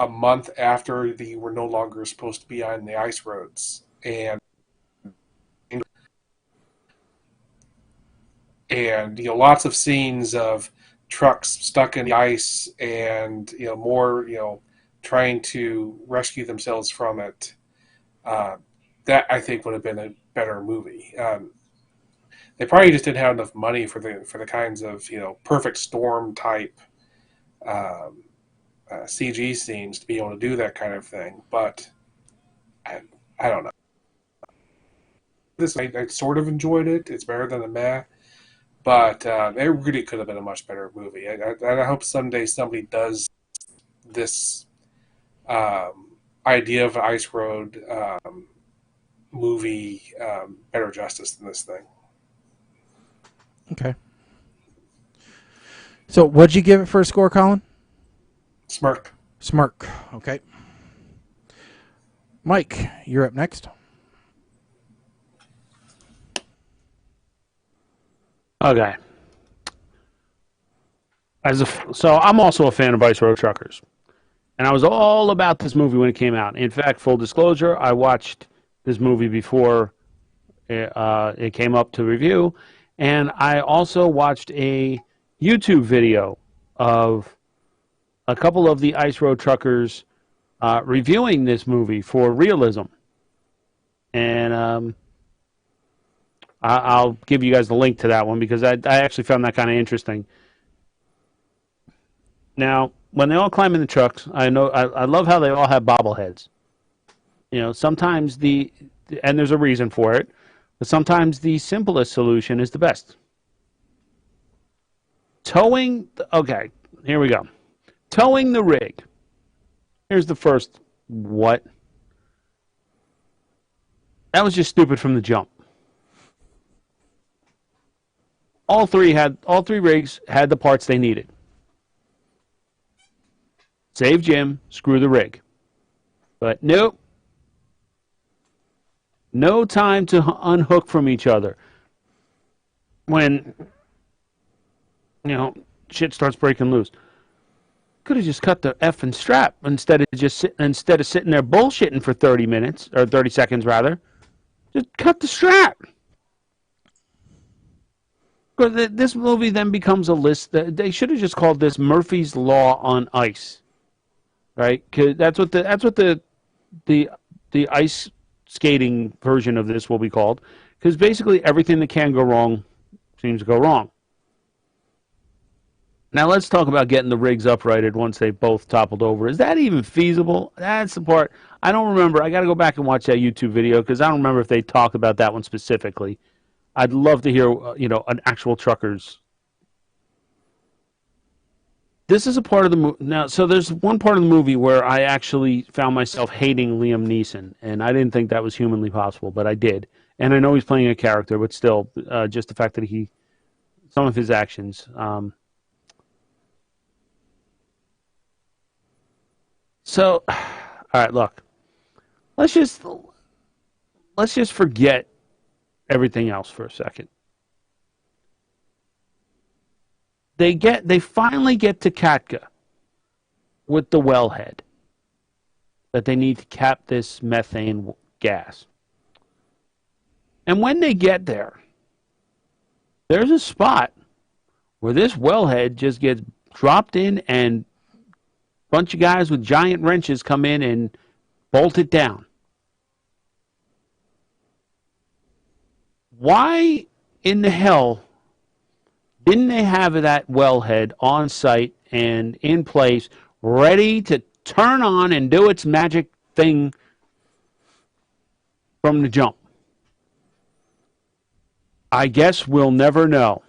month after they were no longer supposed to be on the ice roads, and lots of scenes of trucks stuck in the ice, and more trying to rescue themselves from it. That I think would have been a better movie. They probably just didn't have enough money for the kinds of perfect storm type CG scenes to be able to do that kind of thing. But I don't know. I sort of enjoyed it. It's better than the Meh. But it really could have been a much better movie. I hope someday somebody does this idea of an ice road movie better justice than this thing. Okay. So what'd you give it for a score, Colin? Smirk. Okay. Mike, you're up next. Okay. So I'm also a fan of Ice Road Truckers. And I was all about this movie when it came out. In fact, full disclosure, I watched this movie before it came up to review. And I also watched a YouTube video of a couple of the Ice Road Truckers reviewing this movie for realism. And I'll give you guys the link to that one because I actually found that kind of interesting. Now, when they all climb in the trucks, I love how they all have bobbleheads. Sometimes and there's a reason for it, but sometimes the simplest solution is the best. Okay, here we go. Towing the rig. Here's the first what? That was just stupid from the jump. All three rigs had the parts they needed. Save Jim, screw the rig. But nope. No time to unhook from each other. When, shit starts breaking loose. Could have just cut the effing strap instead of sitting there bullshitting for 30 minutes, or 30 seconds rather. Just cut the strap. Because this movie then becomes a list. They should have just called this Murphy's Law on Ice. Right? Because that's what the ice skating version of this will be called. Because basically everything that can go wrong seems to go wrong. Now let's talk about getting the rigs uprighted once they both toppled over. Is that even feasible? That's the part I don't remember. I got to go back and watch that YouTube video because I don't remember if they talked about that one specifically. I'd love to hear, an actual trucker's. This is a part of the movie. Now, so there's one part of the movie where I actually found myself hating Liam Neeson, and I didn't think that was humanly possible, but I did. And I know he's playing a character, but still, just the fact that some of his actions. So, all right, look. Let's just forget everything else for a second. They finally get to Katka with the wellhead that they need to cap this methane gas. And when they get there, there's a spot where this wellhead just gets dropped in and a bunch of guys with giant wrenches come in and bolt it down. Why in the hell didn't they have that wellhead on site and in place, ready to turn on and do its magic thing from the jump? I guess we'll never know.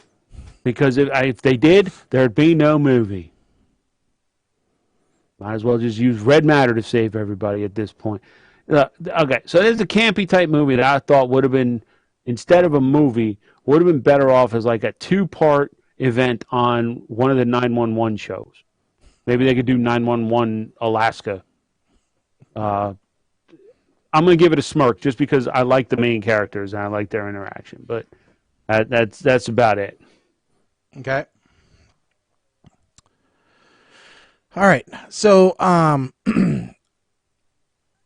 Because if they did, there'd be no movie. Might as well just use red matter to save everybody at this point. Okay, so there's a campy type movie that I thought would have been, instead of a movie, would have been better off as like a 2-part event on one of the 911 shows. Maybe they could do 911 Alaska. I'm going to give it a smirk just because I like the main characters and I like their interaction. But that's about it. Okay. All right. So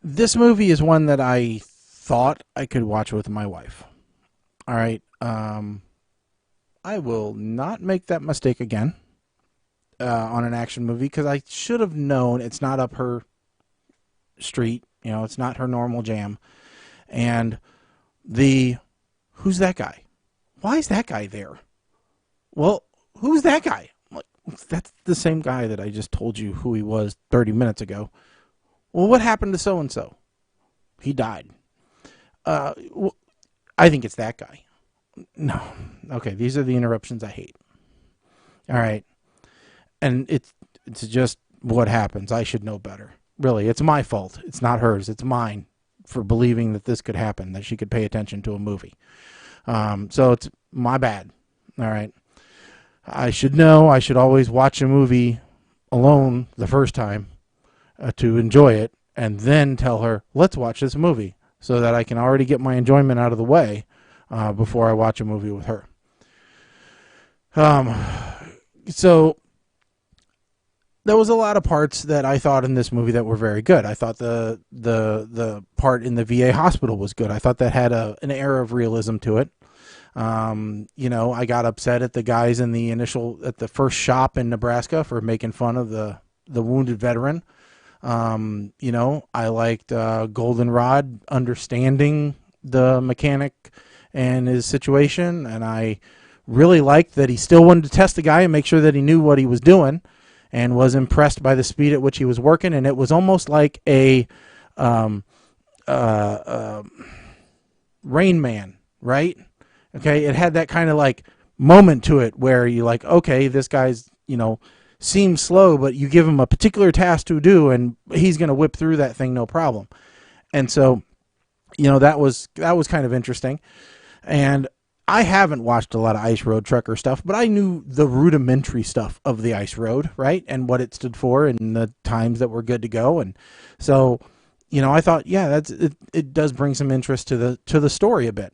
this movie is one that I thought I could watch with my wife. All right. I will not make that mistake again on an action movie because I should have known it's not up her street. It's not her normal jam. And who's that guy? Why is that guy there? Well, who's that guy? That's the same guy that I just told you who he was 30 minutes ago. Well, what happened to so-and-so? He died. I think it's that guy. No. Okay, these are the interruptions I hate. All right. And it's just what happens. I should know better. Really, it's my fault. It's not hers. It's mine for believing that this could happen, that she could pay attention to a movie. So it's my bad. All right. I should know. I should always watch a movie alone the first time to enjoy it and then tell her, let's watch this movie so that I can already get my enjoyment out of the way before I watch a movie with her. So there was a lot of parts that I thought in this movie that were very good. I thought the part in the VA hospital was good. I thought that had an air of realism to it. I got upset at the guys at the first shop in Nebraska for making fun of the wounded veteran. I liked Goldenrod understanding the mechanic and his situation, and I really liked that he still wanted to test the guy and make sure that he knew what he was doing, and was impressed by the speed at which he was working. And it was almost like a Rain Man, right? Okay, it had that kind of like moment to it where you like, okay, this guy's, seems slow, but you give him a particular task to do, and he's going to whip through that thing no problem. And so, that was kind of interesting. And I haven't watched a lot of Ice Road Trucker stuff, but I knew the rudimentary stuff of the Ice Road, right? And what it stood for and the times that were good to go. And so, I thought, yeah, that's it. It does bring some interest to the story a bit.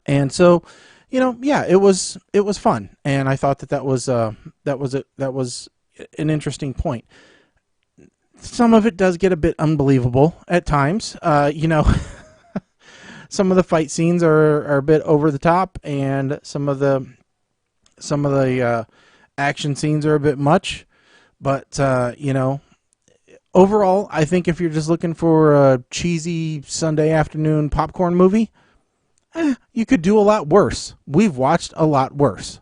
And so, yeah, it was fun, and I thought that was an interesting point. Some of it does get a bit unbelievable at times. Some of the fight scenes are a bit over the top, and some of the action scenes are a bit much. But overall, I think if you're just looking for a cheesy Sunday afternoon popcorn movie, you could do a lot worse. We've watched a lot worse.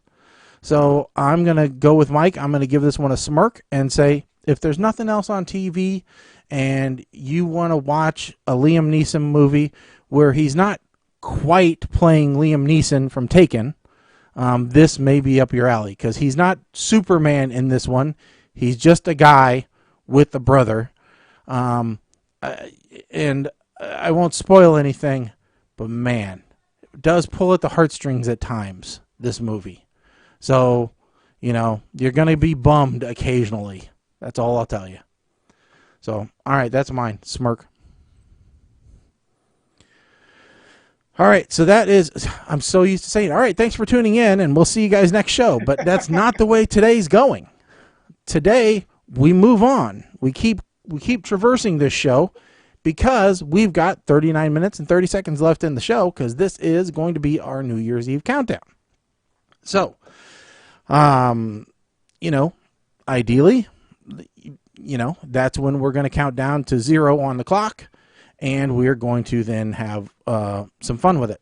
So I'm going to go with Mike. I'm going to give this one a smirk and say, if there's nothing else on TV and you want to watch a Liam Neeson movie where he's not quite playing Liam Neeson from Taken, this may be up your alley, because he's not Superman in this one. He's just a guy with a brother. And I won't spoil anything, but man, it does pull at the heartstrings at times, this movie. So, you're going to be bummed occasionally. That's all I'll tell you. So, all right, that's mine. Smirk. All right, so that is, I'm so used to saying, all right, thanks for tuning in, and we'll see you guys next show. But that's not the way today's going. Today, we move on. We keep traversing this show because we've got 39 minutes and 30 seconds left in the show, because this is going to be our New Year's Eve countdown. So, ideally, that's when we're going to count down to 0 on the clock, and we're going to then have some fun with it.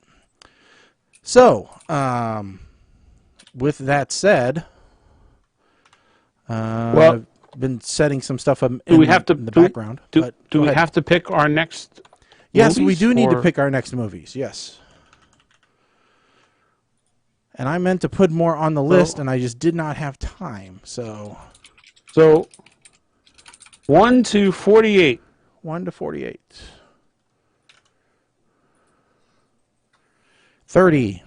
So, with that said, I've been setting some stuff up in the background. Do we have to pick our next Yes, we movies, do need to pick our next movies, yes. And I meant to put more on the list, and I just did not have time. So 1 to 48. 1 to 48. 30.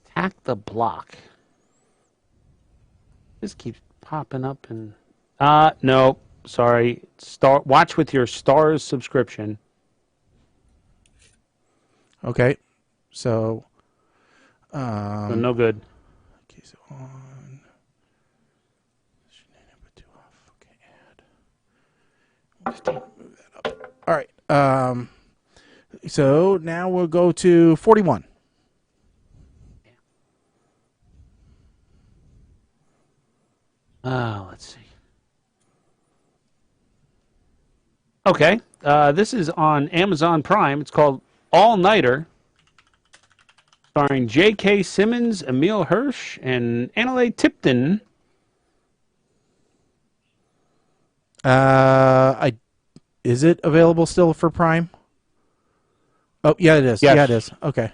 Attack the Block. This keeps popping up and no, sorry. Watch with your Stars subscription. Okay. So no good. Okay, so on. Okay, add. Just move that up. All right. So now we'll go to 41. Let's see. Okay. This is on Amazon Prime. It's called All Nighter, starring J.K. Simmons, Emile Hirsch, and Annalise Tipton. Is it available still for Prime? Oh, yeah, it is. Yes. Yeah, it is. Okay.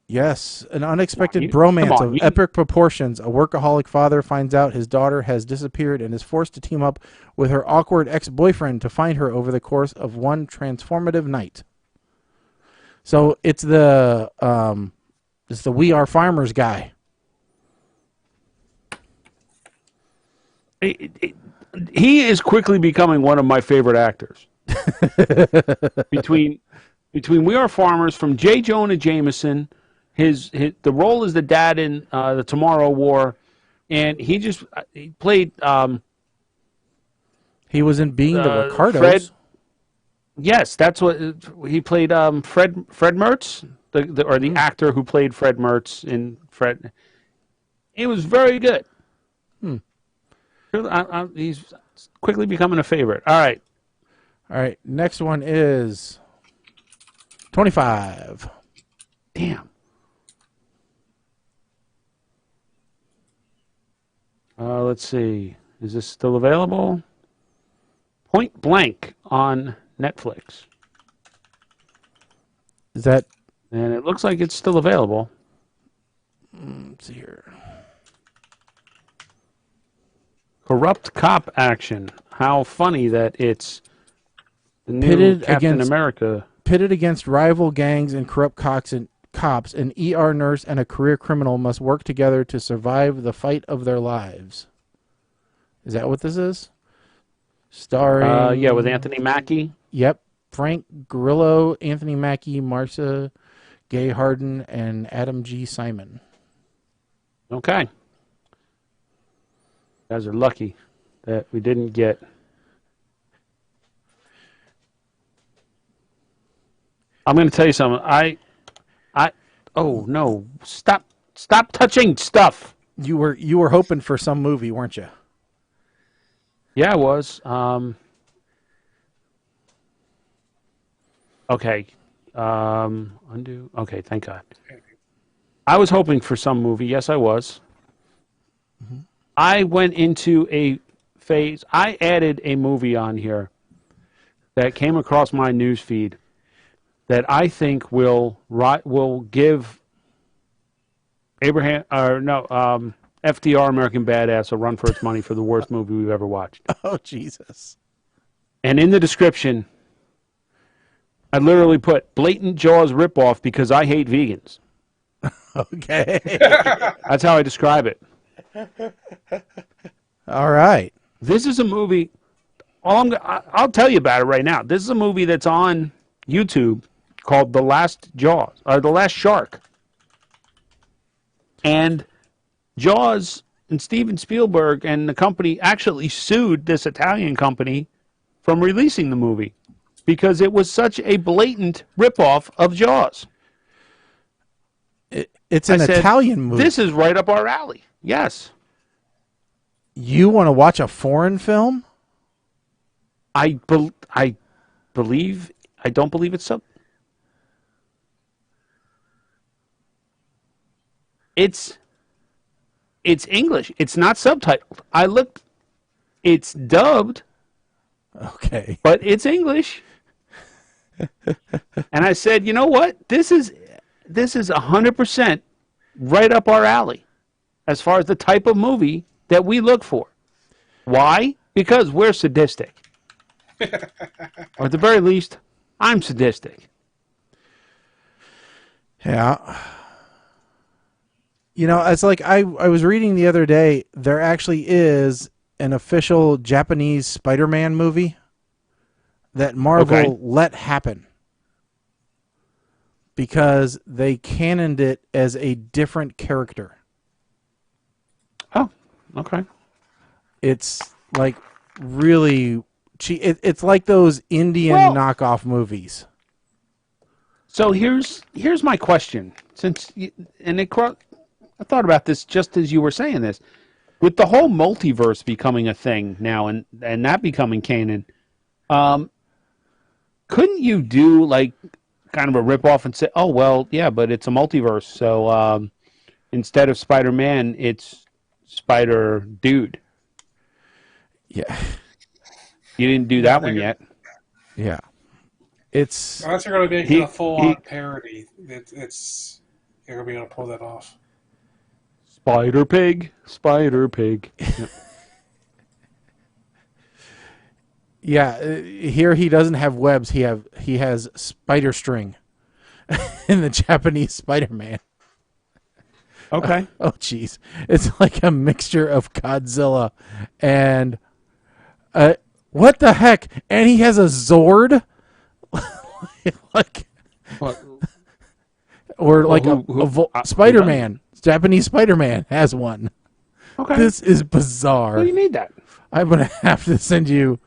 Yes, an unexpected bromance of epic proportions. A workaholic father finds out his daughter has disappeared and is forced to team up with her awkward ex-boyfriend to find her over the course of one transformative night. So it's the We Are Farmers guy. He is quickly becoming one of my favorite actors. Between We Are Farmers, from J. Jonah Jameson, the role is the dad in the Tomorrow War, and he played. He was in Being the Ricardos. Fred, yes, that's what he played. Fred Mertz, the actor who played Fred Mertz in Fred. He was very good. He's quickly becoming a favorite. All right. All right, next one is 25. Damn. Let's see. Is this still available? Point Blank on Netflix. Is that? And it looks like it's still available. Let's see here. Corrupt cop action. How funny that it's the new Pitted Captain against- America. Pitted against rival gangs and corrupt cops, an ER nurse and a career criminal must work together to survive the fight of their lives. Is that what this is? Starring... Yeah, with Anthony Mackie. Yep. Frank Grillo, Anthony Mackie, Marcia Gay Harden, and Adam G. Simon. Okay. You guys are lucky that we didn't get... I'm going to tell you something. Oh no! Stop touching stuff. You were hoping for some movie, weren't you? Yeah, I was. Okay. Undo. Okay, thank God. I was hoping for some movie. Yes, I was. Mm-hmm. I went into a phase. I added a movie on here that came across my news feed that I think will give FDR American Badass a run for its money for the worst movie we've ever watched. Oh, Jesus. And in the description, I literally put blatant Jaws ripoff because I hate vegans. Okay. That's how I describe it. All right. This is a movie. I'll tell you about it right now. This is a movie that's on YouTube called The Last Jaws, or The Last Shark. And Jaws and Steven Spielberg and the company actually sued this Italian company from releasing the movie because it was such a blatant ripoff of Jaws. It's an Italian movie. This is right up our alley. Yes. You want to watch a foreign film? I don't believe it's sub. It's English. It's not subtitled. I looked. It's dubbed. Okay. But it's English. And I said, you know what? This is 100% right up our alley as far as the type of movie that we look for. Why? Because we're sadistic. Or at the very least, I'm sadistic. Yeah. You know, it's like I was reading the other day, there actually is an official Japanese Spider-Man movie that Marvel let happen because they canoned it as a different character. Oh, okay. It's like really it's like those Indian knockoff movies. So here's my question. I thought about this just as you were saying this. With the whole multiverse becoming a thing now and that becoming canon, couldn't you do like kind of a ripoff and say, oh, well, yeah, but it's a multiverse. So instead of Spider-Man, it's Spider-Dude. Yeah. You didn't do that one yet. Yeah. It's... Unless they're going to make it a full-on parody, you're going to be able to pull that off. Spider-Pig. Yep. Yeah, here he doesn't have webs. He has spider string in the Japanese Spider-Man. Okay. Oh, jeez. It's like a mixture of Godzilla and... what the heck? And he has a Zord? like... What? Or like Spider-Man. Japanese Spider-Man has one. Okay. This is bizarre. What do you need that? I'm going to have to send you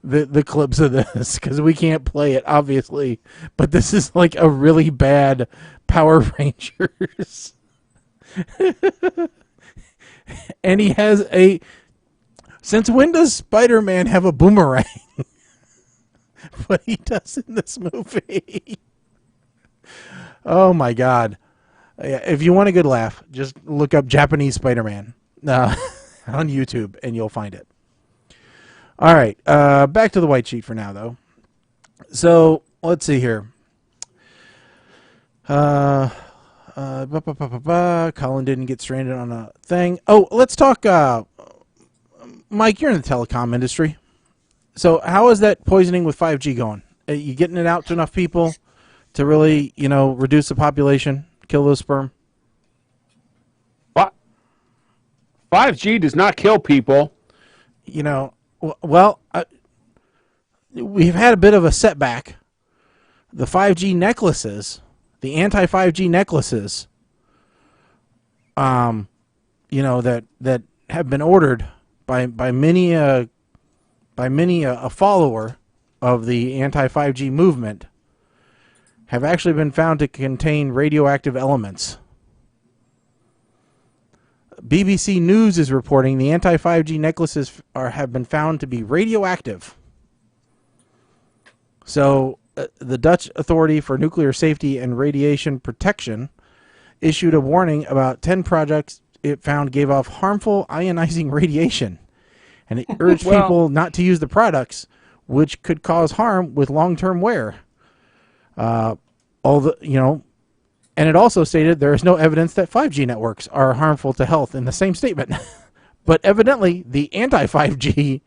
the clips of this because we can't play it, obviously. But this is like a really bad Power Rangers. And he has a... Since when does Spider-Man have a boomerang? what he does in this movie. Oh my God. If you want a good laugh, just look up Japanese Spider-Man on YouTube and you'll find it. All right. Back to the white sheet for now, though. So let's see here. Colin didn't get stranded on a thing. Oh, let's talk. Mike, you're in the telecom industry. So how is that poisoning with 5G going? Are you getting it out to enough people to really, reduce the population, kill those sperm? 5G does not kill people. Well, we've had a bit of a setback. The 5G necklaces, the anti-5G necklaces, that have been ordered by many a follower of the anti-5G movement, have actually been found to contain radioactive elements. BBC News is reporting the anti-5G necklaces have been found to be radioactive. So the Dutch Authority for Nuclear Safety and Radiation Protection issued a warning about 10 projects it found gave off harmful ionizing radiation. And it urged people not to use the products, which could cause harm with long-term wear. And it also stated there is no evidence that 5G networks are harmful to health in the same statement. But evidently, the anti-5G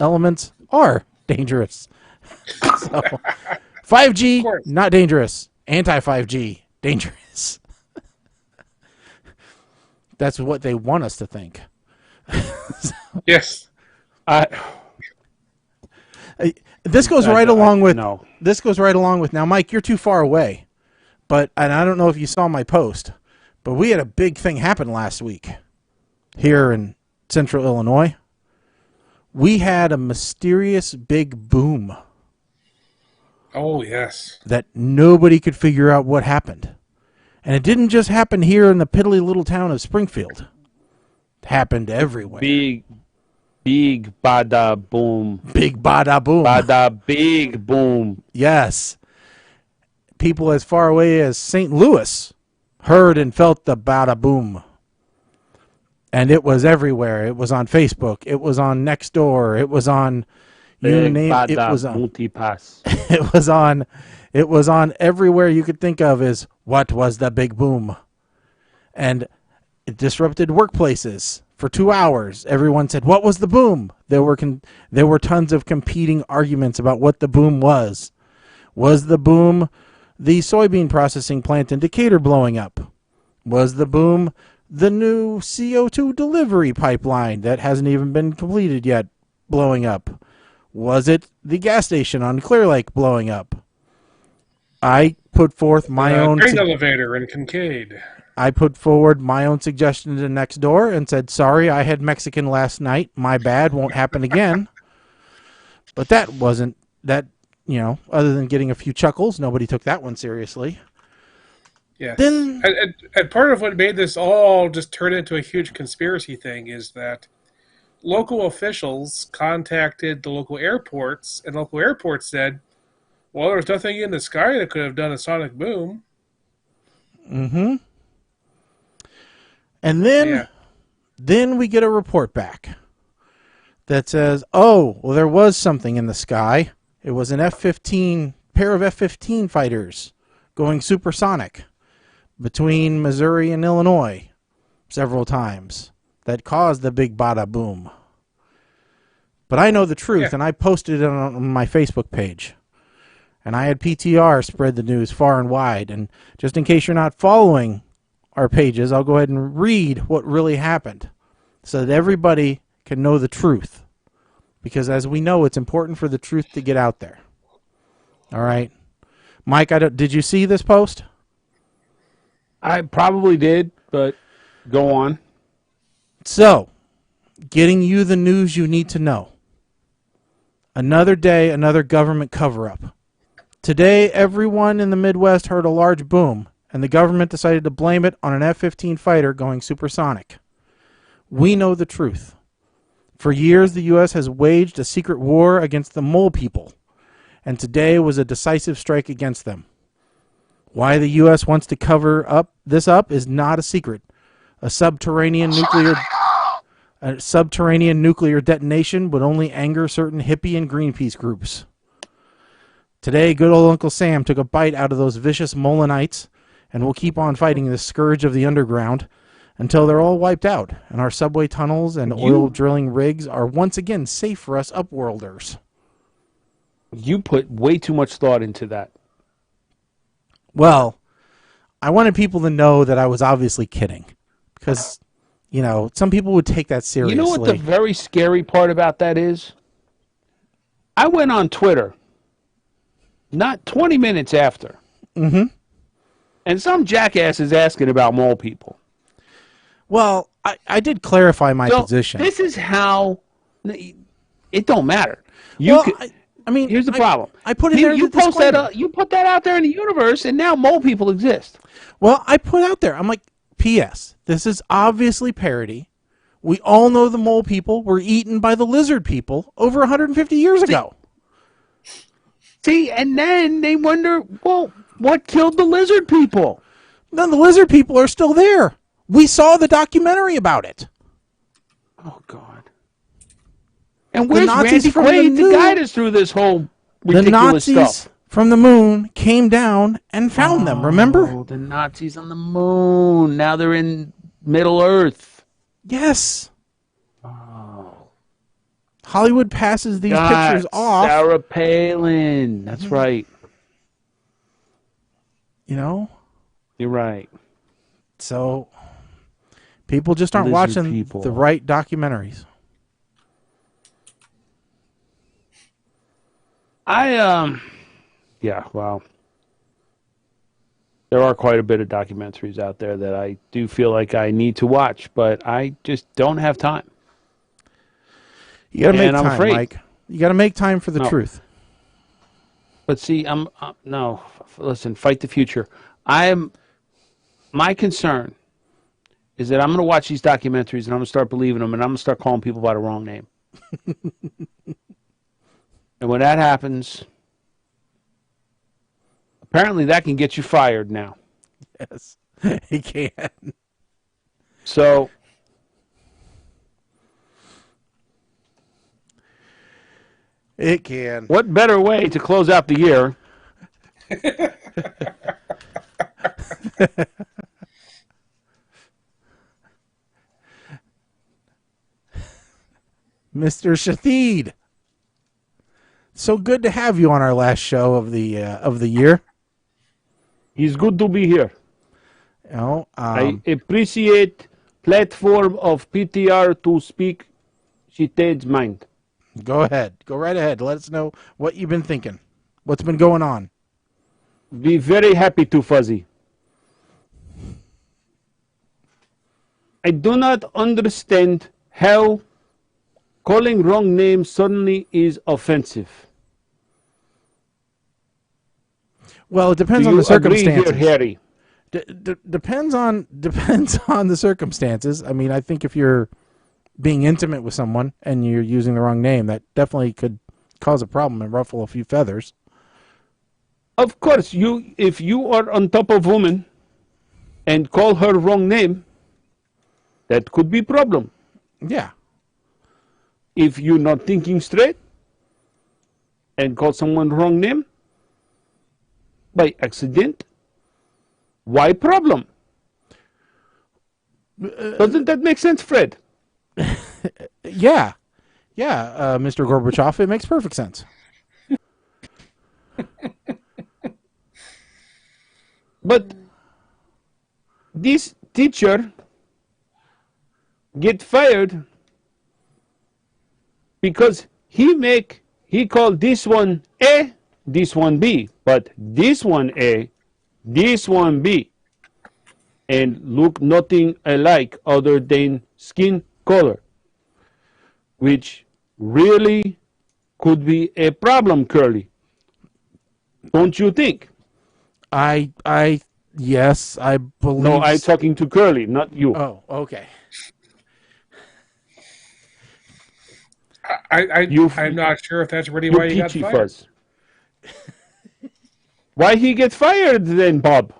elements are dangerous. So, 5G, not dangerous. Anti-5G, dangerous. That's what they want us to think. Yes. This goes right along with. This goes right along with. Now, Mike, you're too far away. And I don't know if you saw my post, but we had a big thing happen last week here in central Illinois. We had a mysterious big boom. Oh, yes. That nobody could figure out what happened. And it didn't just happen here in the piddly little town of Springfield. It happened everywhere. Big bada boom. Big bada boom. Bada big boom. Yes. People as far away as St. Louis heard and felt the bada boom. And it was everywhere. It was on Facebook. It was on Nextdoor. It was on it was on multipass. It was on everywhere you could think of as what was the big boom. And it disrupted workplaces for 2 hours. Everyone said, "What was the boom?" There were tons of competing arguments about what the boom was. Was the boom the soybean processing plant in Decatur blowing up? Was the boom the new CO2 delivery pipeline that hasn't even been completed yet blowing up? Was it the gas station on Clear Lake blowing up? I put forth my own train elevator in Kincaid. I put forward my own suggestion to Nextdoor and said, "Sorry, I had Mexican last night. My bad. Won't happen again." But that wasn't that. Other than getting a few chuckles, nobody took that one seriously. Yeah. And part of what made this all just turn into a huge conspiracy thing is that local officials contacted the local airports, and local airports said, well, there was nothing in the sky that could have done a sonic boom. Mm-hmm. And then we get a report back that says, oh, well, there was something in the sky. It was an F-15, pair of F-15 fighters going supersonic between Missouri and Illinois several times that caused the big bada boom. But I know the truth, and I posted it on my Facebook page. And I had PTR spread the news far and wide. And just in case you're not following our pages, I'll go ahead and read what really happened so that everybody can know the truth. Because as we know, it's important for the truth to get out there. All right. Mike, did you see this post? I probably did, but go on. So, getting you the news you need to know. Another day, another government cover-up. Today, everyone in the Midwest heard a large boom, and the government decided to blame it on an F-15 fighter going supersonic. We know the truth. For years, the U.S. has waged a secret war against the mole people, and today was a decisive strike against them. Why the U.S. wants to cover this up is not a secret. A subterranean nuclear detonation would only anger certain hippie and Greenpeace groups. Today, good old Uncle Sam took a bite out of those vicious Molinites, and will keep on fighting this scourge of the underground until they're all wiped out, and our subway tunnels and oil drilling rigs are once again safe for us upworlders. You put way too much thought into that. Well, I wanted people to know that I was obviously kidding, because, some people would take that seriously. You know what the very scary part about that is? I went on Twitter not 20 minutes after. Mm-hmm. And some jackass is asking about mole people. Well, I did clarify my position. This is how it don't matter. Here's the problem. I put it there. You put that out there in the universe, and now mole people exist. Well, I put out there. I'm like, P.S. This is obviously parody. We all know the mole people were eaten by the lizard people over 150 years ago. See, and then they wonder, well, what killed the lizard people? None of the lizard people are still there. We saw the documentary about it. Oh, God. And where's Randy Quaid to guide us through this whole ridiculous stuff? The Nazis from the moon came down and found them, remember? Oh, the Nazis on the moon. Now they're in Middle Earth. Yes. Oh. Hollywood passes these pictures off. Sarah Palin. That's right. You're right. So people just aren't watching the right documentaries. Yeah, well, there are quite a bit of documentaries out there that I do feel like I need to watch, but I just don't have time. You got to make time, Mike. You got to make time for the truth. But see, no. Listen, fight the future. My concern is that I'm going to watch these documentaries and I'm going to start believing them, and I'm going to start calling people by the wrong name. And when that happens, apparently that can get you fired now. Yes, it can. So, it can. What better way to close out the year? Mr. Shathid. So good to have you on our last show of the year. It's good to be here. I appreciate platform of PTR to speak Shited's mind. Go ahead. Go right ahead. Let us know what you've been thinking. What's been going on? Be very happy to, Fuzzy. I do not understand how calling wrong names suddenly is offensive. Well, it depends on the circumstances. Agree here, Harry? Depends on the circumstances. I mean, I think if you're being intimate with someone and you're using the wrong name, that definitely could cause a problem and ruffle a few feathers. Of course, if you are on top of woman and call her wrong name, that could be a problem. Yeah. If you're not thinking straight and call someone wrong name by accident, why problem? Doesn't that make sense, Fred? Yeah. Yeah, Mr. Gorbachev, it makes perfect sense. But this teacher get fired because he called this one A, this one B, but this one A, this one B, and look nothing alike other than skin color, which really could be a problem, Curly. Don't you think? Yes, I believe. No, I'm talking to Curly, not you. Oh, okay. I'm not sure if that's really why he got peachy fired. fuzz. Why he get fired then, Bob?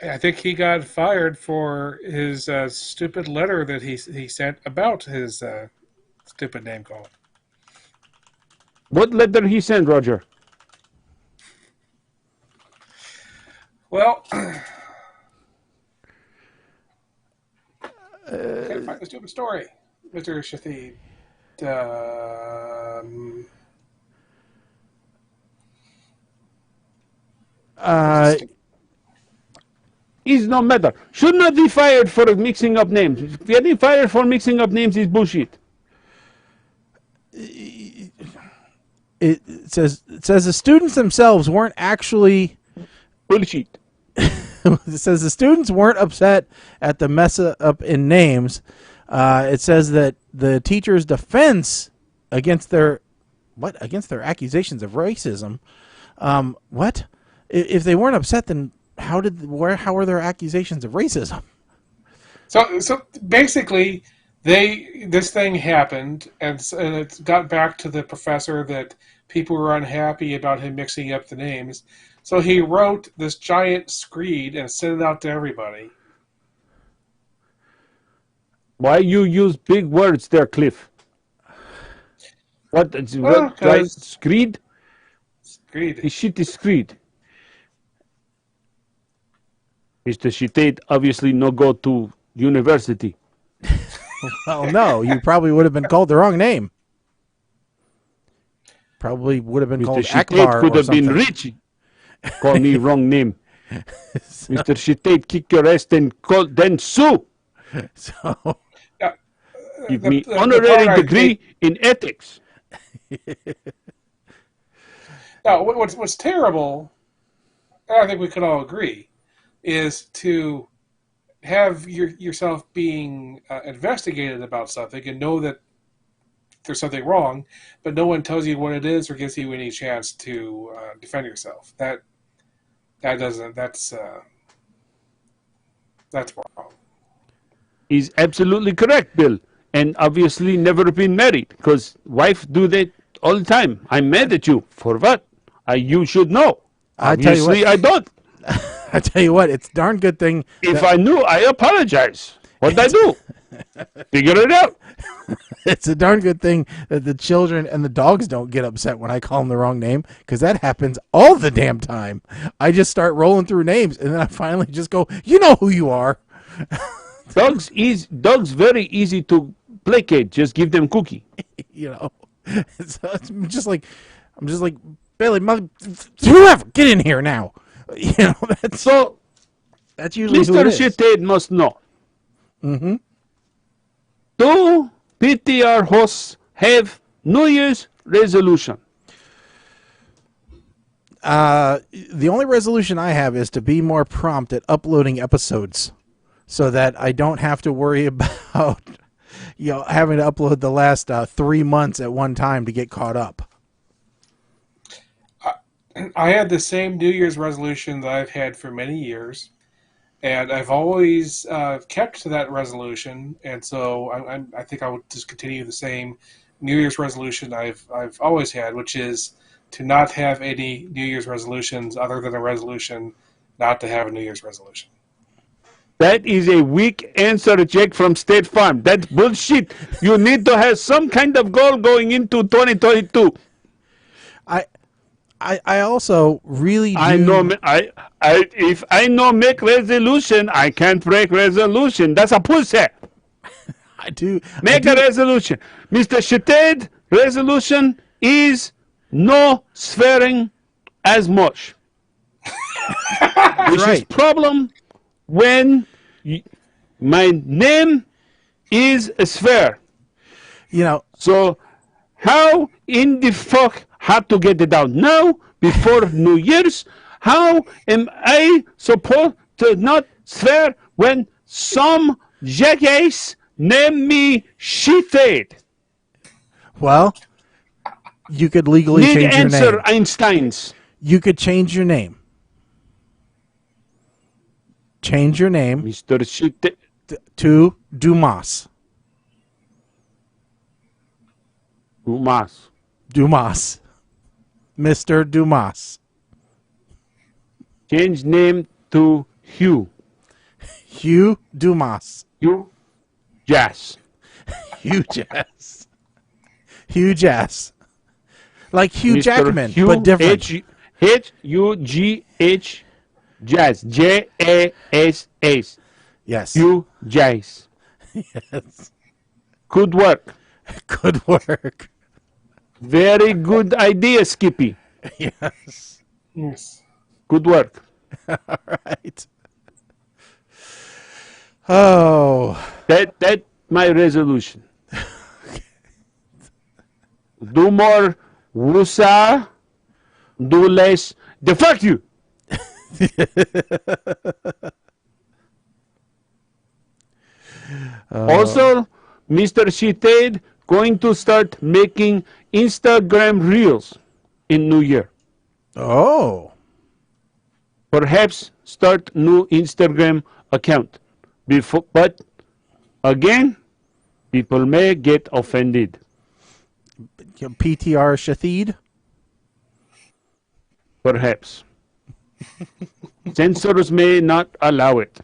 I think he got fired for his stupid letter that he sent about his stupid name call. What letter he sent, Roger? Well, can't find the stupid story, Mr. Shathid. Is no matter. Should not be fired for mixing up names. Getting fired for mixing up names is bullshit. It says the students themselves weren't actually bullshit. It says the students weren't upset at the mess up in names. It says that the teacher's defense against their accusations of racism. What? If they weren't upset, then how were their accusations of racism? So basically, this thing happened, and it got back to the professor that people were unhappy about him mixing up the names. So he wrote this giant screed and sent it out to everybody. Why you use big words there, Cliff? What? Screed? Screed. The shit is screed. Mr. Shitate obviously no go to university. Well, no, you probably would have been called the wrong name. Probably would have been called Akbar could or have something. been rich. Call me wrong name. So, Mr. Shitate, kick your ass then sue. So give me honorary degree in ethics. Now, what's terrible, I think we could all agree, is to have yourself being investigated about something and know that there's something wrong, but no one tells you what it is or gives you any chance to defend yourself. That's wrong. He's absolutely correct, Bill. And obviously never been married, because wife do that all the time. I'm mad at you. For what? You should know. Obviously, I don't. I tell you what, it's a darn good thing. If I knew, I apologize. What'd I do? Figure it out. It's a darn good thing that the children and the dogs don't get upset when I call them the wrong name, because that happens all the damn time. I just start rolling through names, and then I finally just go, you know who you are. Dogs very easy to placate. Just give them cookie. You know, I'm just like, Billy, mother, whoever, get in here now. You know, that's usually Mr. who it is. Shitate must know. Mm-hmm. Do PTR hosts have New Year's resolution? The only resolution I have is to be more prompt at uploading episodes, so that I don't have to worry about having to upload the last 3 months at one time to get caught up. I had the same New Year's resolution that I've had for many years, and I've always kept to that resolution. And so I think I would just continue the same New Year's resolution I've always had, which is to not have any New Year's resolutions other than a resolution not to have a New Year's resolution. That is a weak answer, Jake, from State Farm. That's bullshit. You need to have some kind of goal going into 2022. I also really do. I know. If I know make resolution, I can't break resolution. That's a pussy. I do. Make a resolution. Mr. Shitate, resolution is no swearing as much. Which is problem when my name is a swear. You know. So how in the fuck have to get it out now before New Year's? How am I supposed to not swear when some jackass named me Shitate? Well, you could legally change your name. Answer Einstein's. You could change your name. Change your name, Mr. Shitate, to Dumas. Dumas. Dumas. Mr. Dumas. Change name to Hugh. Hugh Dumas. Hugh Jass. Hugh Jass. Hugh Jass. Like Hugh Mr. Jackman, Hugh but different. H-U-G-H Jazz. J-A-S-S. Yes. Hugh Jass. Yes. Good work. Good work. Very good idea, Skippy. Yes. Yes. Good work. All right. Oh. That my resolution. Do more wusa, do less defect you. Also, Mr. Sheeted going to start making Instagram reels in New Year. Oh. Perhaps start new Instagram account. Before, but again, people may get offended. PTR Shathid? Perhaps. Censors may not allow it.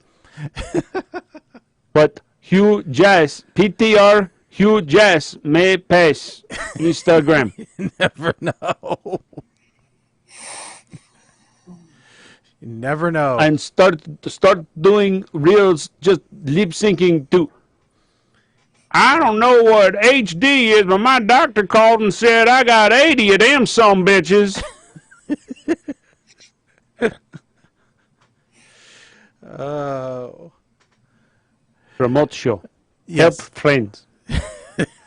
But Hugh Jass, PTR Hugh Jass may pass Instagram. You never know. You never know. And start doing reels, just lip syncing to. I don't know what HD is, but my doctor called and said I got 80 of them some bitches. Oh. Remote show. Yes. Help friends.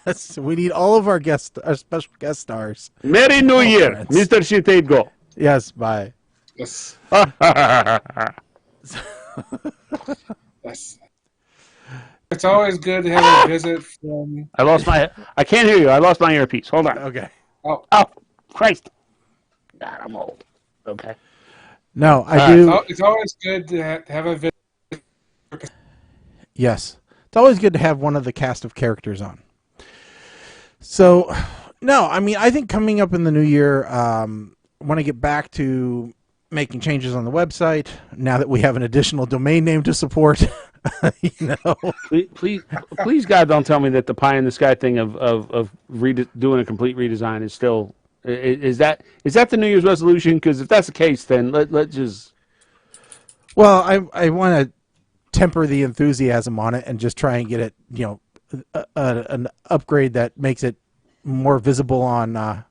Yes, we need all of our special guest stars. Merry New Year, friends. Mr. Sheeted Go. Yes, bye. Yes. Yes. It's always good to have a visit from. I can't hear you. I lost my earpiece. Hold on. Okay. Oh, Christ. God, I'm old. Okay. No, I do. it's always good to have a visit. Yes. It's always good to have one of the cast of characters on. So, no, I mean, I think coming up in the new year, when I get back to making changes on the website, now that we have an additional domain name to support, you know. Please, God, don't tell me that the pie in the sky thing of doing a complete redesign is still is that the New Year's resolution? Because if that's the case, then let's just. Well, I want to temper the enthusiasm on it and just try and get it, you know, an upgrade that makes it more visible on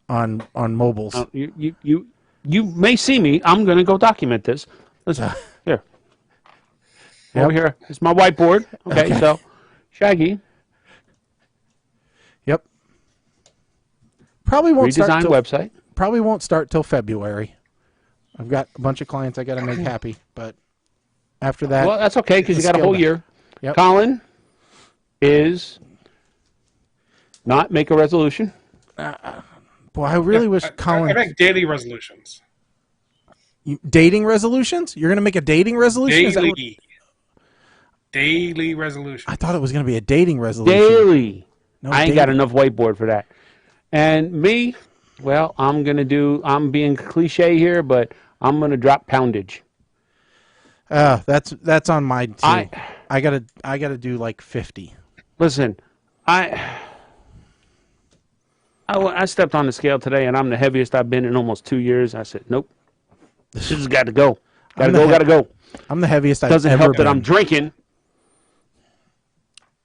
mobiles. You may see me. I'm going to go document this. Listen, here. Yep. Over here is my whiteboard. Okay, so Shaggy. Yep. Probably won't start Redesign website. Probably won't start till February. I've got a bunch of clients I got to make happy, but after that, Well, that's okay because you got a whole year. Yep. Colin is not make a resolution. Boy, I really wish Colin. I make daily resolutions. Dating resolutions? You're going to make a dating resolution? Is that what- Daily resolution. I thought it was going to be a dating resolution. Daily. No, I ain't daily. got enough whiteboard for that. And me, well, I'm being cliche here, but I'm going to drop poundage. That's on mine too. I gotta do like 50. Listen, I stepped on the scale today, and I'm the heaviest I've been in almost 2 years. I said, nope, this has got to go. Gotta go. I'm the heaviest I've Doesn't ever help been. that I'm drinking.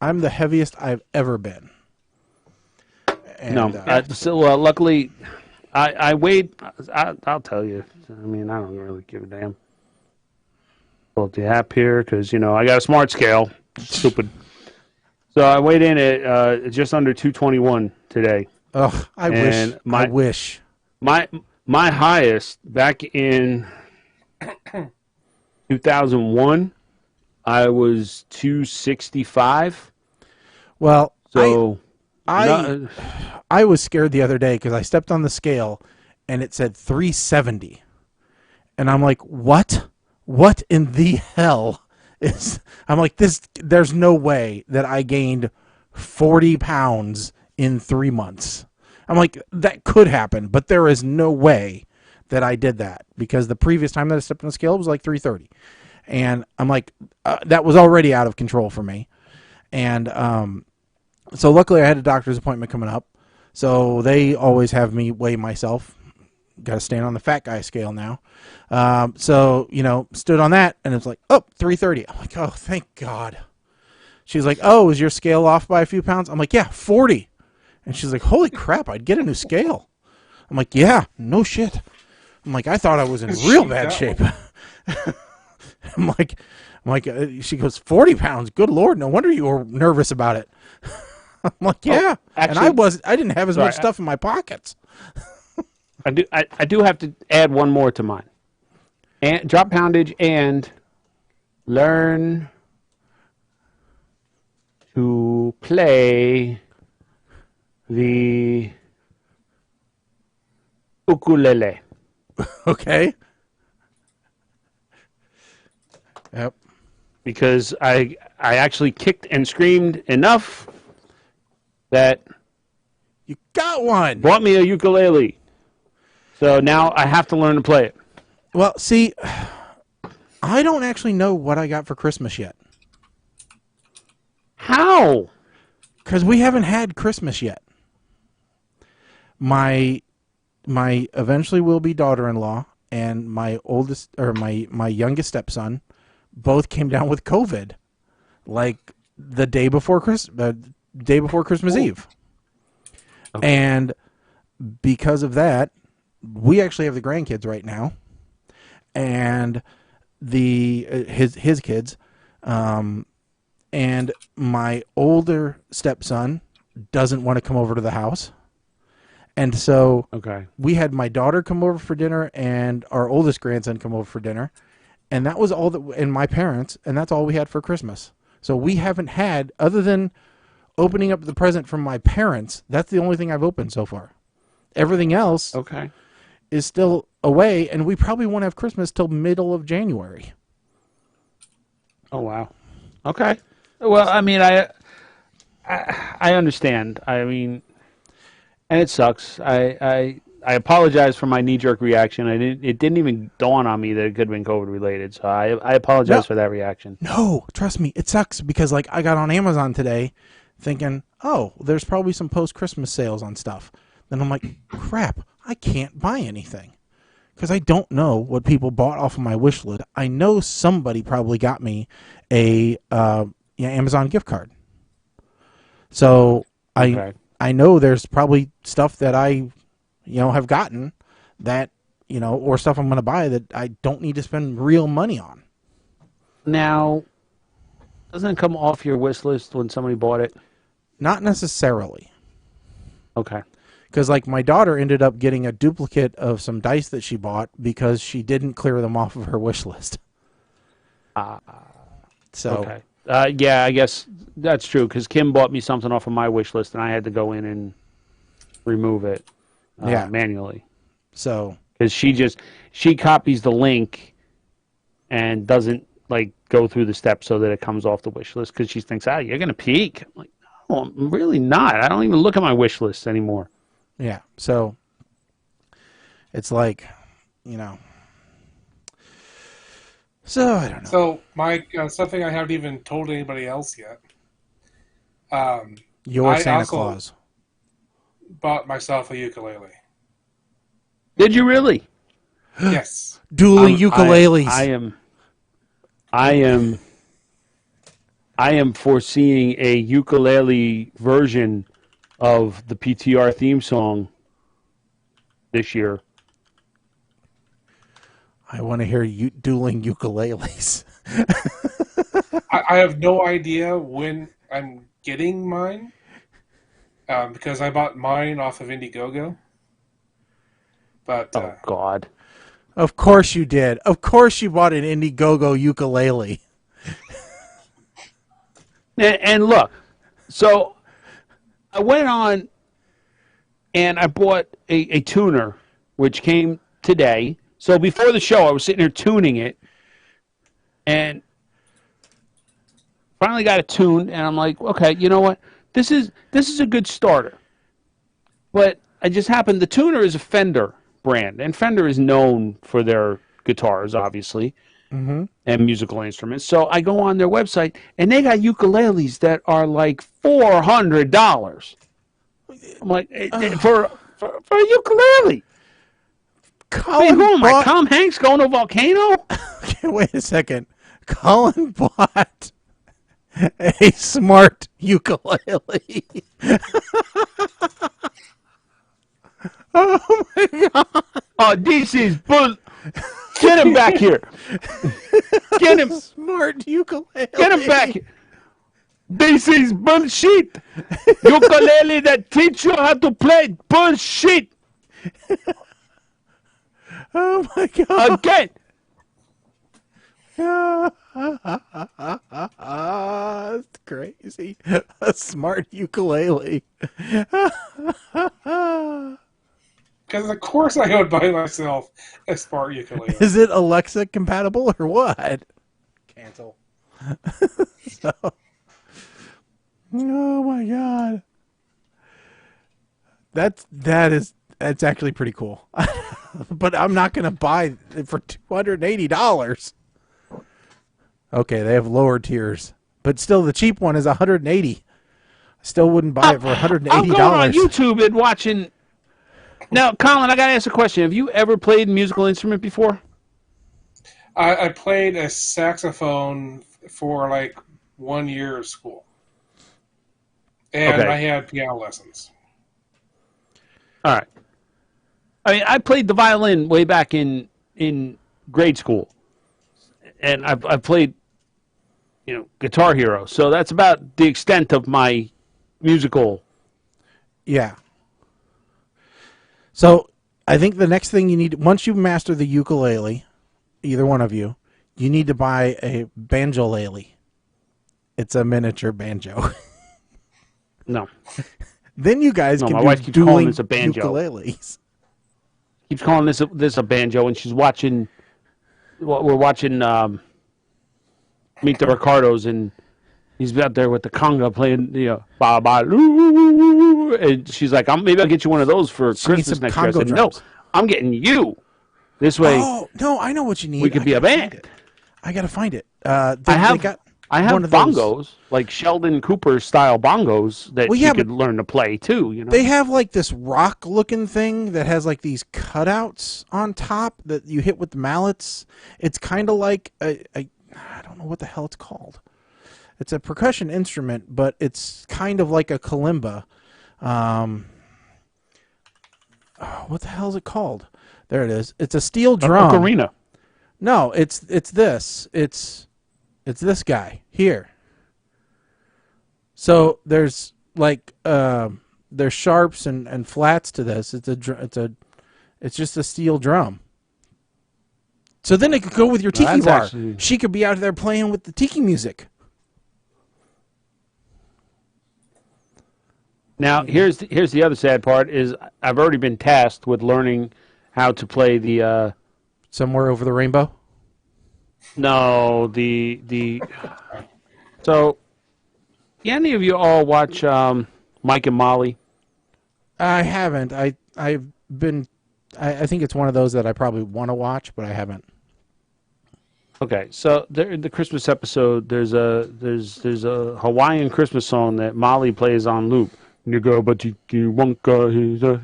I'm the heaviest I've ever been. And, luckily, I weighed. I'll tell you. I mean, I don't really give a damn. Pull up the app here because I got a smart scale. Stupid. So I weighed in at just under 221 today. Ugh, I wish. My highest back in 2001, I was 265. Well, so I was scared the other day because I stepped on the scale and it said 370, and I'm like, what? What in the hell is? I'm like, this. There's no way that I gained 40 pounds in 3 months. I'm like, that could happen, but there is no way that I did that, because the previous time that I stepped on the scale was like 330. And I'm like, that was already out of control for me. And so luckily I had a doctor's appointment coming up. So they always have me weigh myself. Got to stand on the fat guy scale now. So, stood on that, and it's like, 330. I'm like, oh, thank God. She's like, oh, is your scale off by a few pounds? I'm like, yeah, 40. And she's like, holy crap, I'd get a new scale. I'm like, yeah, no shit. I'm like, I thought I was in real bad shape. I'm like, she goes, 40 pounds. Good Lord, no wonder you were nervous about it. I'm like, yeah. Actually, and I didn't have as much stuff in my pockets. I do have to add one more to mine. And drop poundage and learn to play the ukulele. Okay. Yep. Because I actually kicked and screamed enough that you got one. Bought me a ukulele. So now I have to learn to play it. Well, see, I don't actually know what I got for Christmas yet. How? Because we haven't had Christmas yet. My eventually will be daughter-in-law and my youngest stepson both came down with COVID, like the day before Christmas Eve. Okay. And because of that, we actually have the grandkids right now, and his kids, and my older stepson doesn't want to come over to the house. And so we had my daughter come over for dinner and our oldest grandson come over for dinner. And that was all and my parents, and that's all we had for Christmas. So we haven't had, other than opening up the present from my parents, that's the only thing I've opened so far. Everything else is still away, and we probably won't have Christmas till middle of January. Oh, wow. Okay. Well, I mean, I understand. I mean, and it sucks. I apologize for my knee-jerk reaction. It didn't even dawn on me that it could have been COVID-related, so I apologize for that reaction. No, trust me, it sucks because like I got on Amazon today thinking, oh, there's probably some post-Christmas sales on stuff. Then I'm like, crap, I can't buy anything because I don't know what people bought off of my wish list. I know somebody probably got me a Amazon gift card. So I know there's probably stuff that I have gotten that, or stuff I'm going to buy that I don't need to spend real money on. Now, doesn't it come off your wish list when somebody bought it? Not necessarily. Okay. Because, like, my daughter ended up getting a duplicate of some dice that she bought because she didn't clear them off of her wish list. Okay. Yeah, I guess that's true, because Kim bought me something off of my wish list, and I had to go in and remove it manually. So, because she copies the link and doesn't like go through the steps so that it comes off the wish list, because she thinks, you're gonna peek. I'm like, no, I'm really not. I don't even look at my wish list anymore. Yeah. So it's like, So I don't know. So Mike, something I haven't even told anybody else yet. Your Santa Claus bought myself a ukulele. Did you really? Yes. Dueling ukuleles. I am foreseeing a ukulele version of the PTR theme song this year. I want to hear you dueling ukuleles. I have no idea when I'm getting mine because I bought mine off of Indiegogo. But oh God! Of course you did. Of course you bought an Indiegogo ukulele. And look, so I went on and I bought a tuner, which came today. So before the show, I was sitting here tuning it, and finally got it tuned. And I'm like, okay, you know what? This is a good starter. But I just happened. The tuner is a Fender brand, and Fender is known for their guitars, obviously, and musical instruments. So I go on their website, and they got ukuleles that are like $400. I'm like, for a ukulele. Colin Who am I? bought- Tom Hanks going to a volcano? Okay, wait a second. Colin bought a smart ukulele. Oh my god! Oh, this is bull. Get him back here. Get him. Smart ukulele. Get him back here. This is bullshit. Ukulele that teach you how to play bullshit. Oh my god! Again. That's crazy. A smart ukulele. Because of course I would buy myself a smart ukulele. Is it Alexa compatible or what? Cancel. So, oh my god. That's actually pretty cool. But I'm not going to buy it for $280. Okay, they have lower tiers, but still the cheap one is $180. Still wouldn't buy it for $180. I'm going on YouTube and watching. Now, Colin, I got to ask a question. Have you ever played a musical instrument before? I played a saxophone for like 1 year of school. And Okay. I had piano lessons. All right. I mean, I played the violin way back in grade school, and I've played, Guitar Hero. So that's about the extent of my musical. Yeah. So I think the next thing you need, once you master the ukulele, either one of you, you need to buy a banjolele. It's a miniature banjo. No. Then you guys No, can my do wife keeps calling dueling this a banjo. ukuleles. Keeps calling this a banjo, and she's watching. We're watching Meet the Ricardos, and he's out there with the conga playing, ba ba loo, and she's like, "Maybe I'll get you one of those for She needs Christmas some next year." I conga said, drums. "No, I'm getting you. This way, Oh no, I know what you need. we could be a band." I gotta find it. I have one of those- bongos, like Sheldon Cooper style bongos that Well, you yeah, could learn to play too. They have like this rock looking thing that has like these cutouts on top that you hit with the mallets. It's kind of like I don't know what the hell it's called. It's a percussion instrument, but it's kind of like a kalimba. What the hell is it called? There it is. It's a steel drum. Ocarina. No, it's this. It's this guy here. So there's like there's sharps and flats to this. It's just a steel drum. So then it could go with your Well, tiki that's bar. actually- She could be out there playing with the tiki music. Now, here's the other sad part is I've already been tasked with learning how to play the Somewhere over the rainbow. no so any of you all watch Mike and Molly? I haven't. I've been. I think it's one of those that I probably want to watch, but I haven't. Okay, so there in the Christmas episode, there's a Hawaiian Christmas song that Molly plays on loop. You go, but you wonka, he's a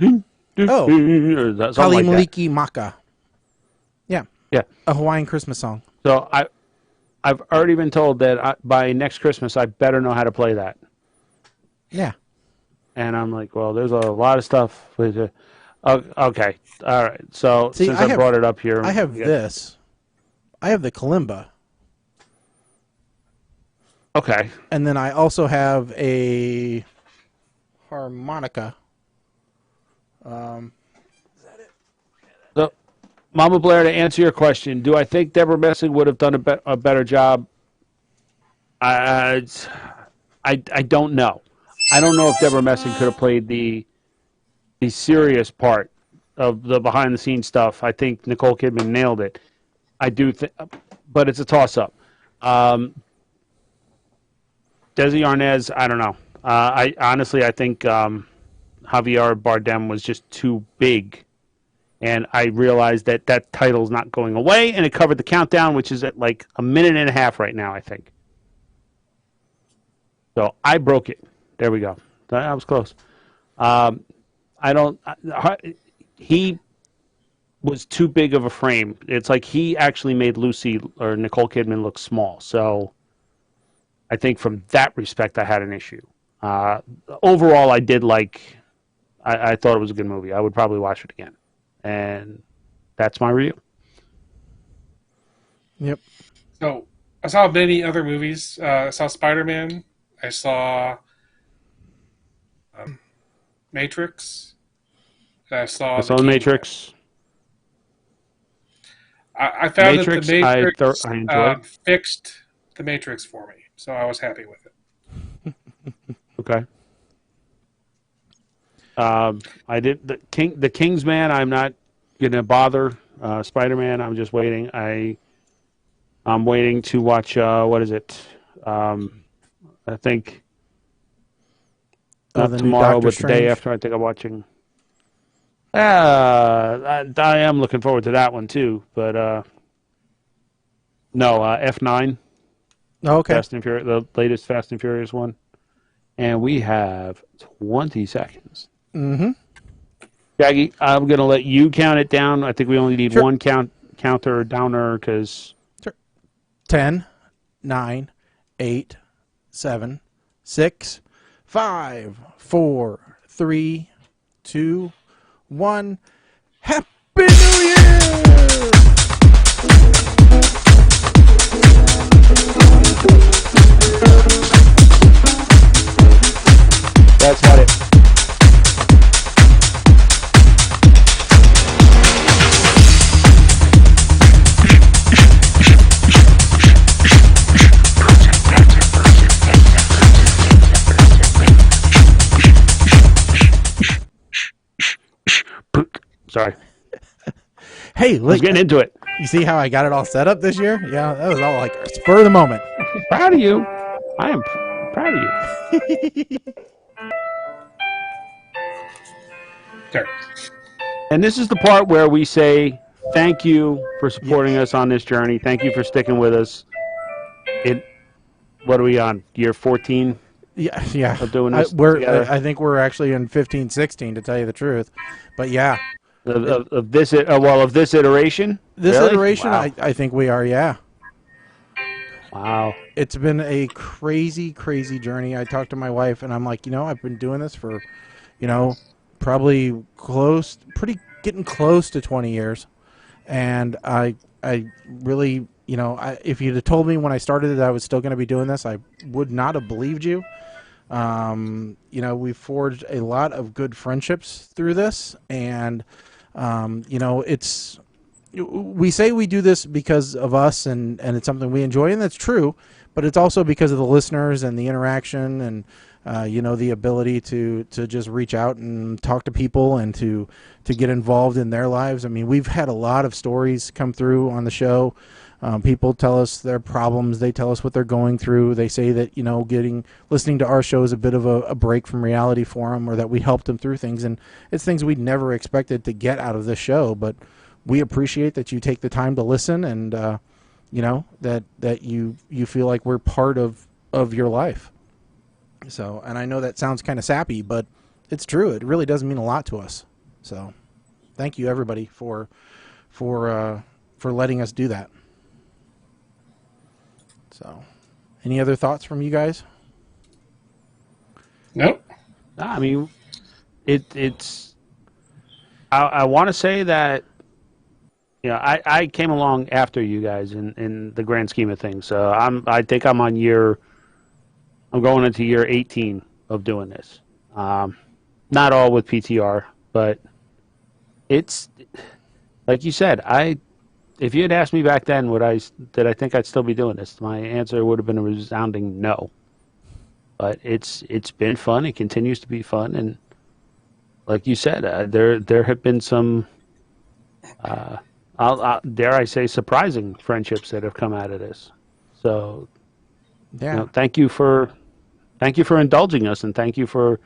Oh. something like that. Kalimaliki Maka. Yeah. Yeah. A Hawaiian Christmas song. So I've already been told that by next Christmas I better know how to play that. Yeah. And I'm like, well, there's a lot of stuff. Okay, all right. So See, since I I have- brought it up here, I have this. I have the kalimba. Okay. And then I also have a harmonica. So, Mama Blair, to answer your question, do I think Deborah Messing would have done a better job? I don't know. I don't know if Deborah Messing could have played the serious part of the behind the scenes stuff. I think Nicole Kidman nailed it. I do think, but it's a toss up. Desi Arnaz, I don't know. I honestly, I think Javier Bardem was just too big. And I realized that that title's not going away, and it covered the countdown, which is at like a minute and a half right now, I think. So I broke it. There we go. I was close. He was too big of a frame. It's like he actually made Lucy or Nicole Kidman look small. So I think from that respect, I had an issue. Overall, I did like. I thought it was a good movie. I would probably watch it again. And that's my review. Yep. So I saw many other movies. I saw Spider-Man. I saw Matrix. I saw The Matrix. I found Matrix, that the Matrix I enjoyed. fixed the Matrix for me, so I was happy with it. Okay. I did the Kingsman. I'm not gonna bother. Spider-Man. I'm just waiting. I'm waiting to watch. What is it? I think not tomorrow, but the day after. I think I'm watching. I am looking forward to that one too. But no, F9. Oh, okay. Fast and Furious, the latest Fast and Furious one, and we have 20 seconds. Mm-hmm. Jaggy, I'm going to let you count it down. I think we only need one counter or downer because... 10, 9, 8, 7, 6, 5, 4, 3, 2, 1. Happy New Year! That's about it. Sorry. Hey, let's get into it. You see how I got it all set up this year? Yeah, that was all like spur of the moment. Proud of you. I am proud of you. Okay. And this is the part where we say thank you for supporting us on this journey. Thank you for sticking with us. What are we on? Year 14? Yeah. Of doing this I think we're actually in 15, 16 to tell you the truth. But yeah. Of this iteration? This really? iteration, Wow. I think we are, yeah. Wow. It's been a crazy, crazy journey. I talked to my wife, and I'm like, I've been doing this for, probably getting close to 20 years. And I really, if you'd have told me when I started that I was still going to be doing this, I would not have believed you. We forged a lot of good friendships through this, and we say we do this because of us, and it's something we enjoy, and that's true, but it's also because of the listeners and the interaction and the ability to just reach out and talk to people and to get involved in their lives. I mean, we've had a lot of stories come through on the show. People tell us their problems. They tell us what they're going through. They say that, listening to our show is a bit of a break from reality for them, or that we helped them through things. And it's things we'd never expected to get out of this show. But we appreciate that you take the time to listen and, that you feel like we're part of your life. So, and I know that sounds kind of sappy, but it's true. It really does mean a lot to us. So thank you, everybody, for letting us do that. So, any other thoughts from you guys? Nope. I mean, it's. I want to say that, I came along after you guys in the grand scheme of things. So I think I'm going into year 18 of doing this. Not all with PTR, but it's like you said. If you had asked me back then, did I think I'd still be doing this? My answer would have been a resounding no. But it's been fun. It continues to be fun, and like you said, there have been some, dare I say, surprising friendships that have come out of this. So, thank you for indulging us, and thank you for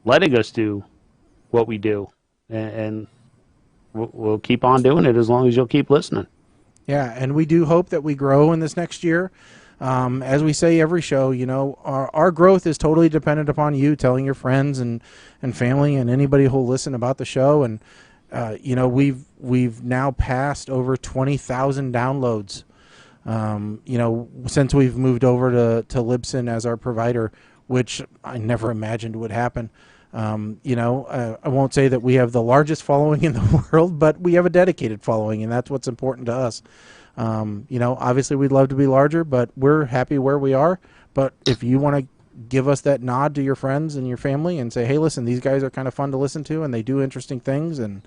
letting us do what we do, and we'll keep on doing it as long as you'll keep listening. Yeah, and we do hope that we grow in this next year. As we say every show, you know, our growth is totally dependent upon you telling your friends and family and anybody who'll listen about the show. And you know, we've now passed over 20,000 downloads. You know, since we've moved over to Libsyn as our provider, which I never imagined would happen. You know, I won't say that we have the largest following in the world, but we have a dedicated following, and that's what's important to us. You know, obviously we'd love to be larger, but we're happy where we are. But if you want to give us that nod to your friends and your family and say, hey, listen, these guys are kind of fun to listen to, and they do interesting things, and,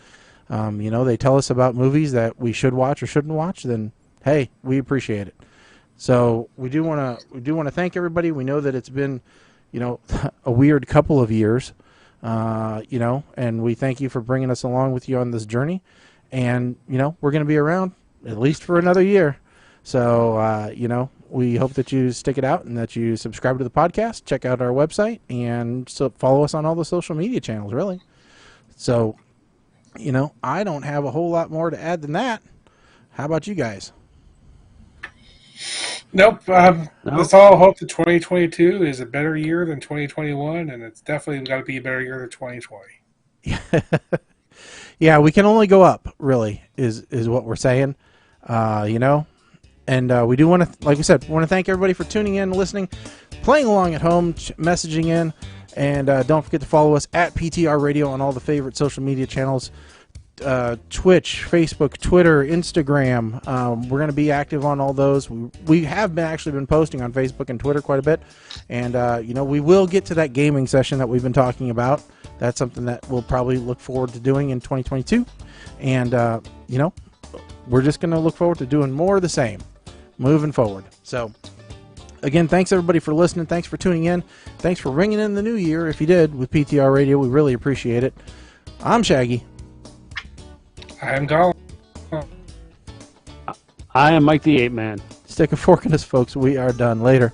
you know, they tell us about movies that we should watch or shouldn't watch, then, hey, we appreciate it. So we do want to thank everybody. We know that it's been, you know, a weird couple of years. You know, and we thank you for bringing us along with you on this journey. And, you know, we're going to be around at least for another year. So, you know, we hope that you stick it out and that you subscribe to the podcast, check out our website, and so follow us on all the social media channels, really. So, you know, I don't have a whole lot more to add than that. How about you guys? Nope. Let's all hope that 2022 is a better year than 2021, and it's definitely got to be a better year than 2020. Yeah, we can only go up, really, is what we're saying, you know. And we do want to, like we said, want to thank everybody for tuning in, listening, playing along at home, messaging in, and don't forget to follow us at PTR Radio on all the favorite social media channels. Twitch, Facebook, Twitter, Instagram. We're going to be active on all those. We have actually been posting on Facebook and Twitter quite a bit, and you know, we will get to that gaming session that we've been talking about. That's something that we'll probably look forward to doing in 2022, and you know, we're just going to look forward to doing more of the same moving forward. So again, thanks everybody for listening. Thanks for tuning in. Thanks for ringing in the new year if you did with PTR Radio. We really appreciate it. I'm Shaggy. I'm Colin. I am Mike the Ape Man. Stick a fork in us, folks. We are done. Later.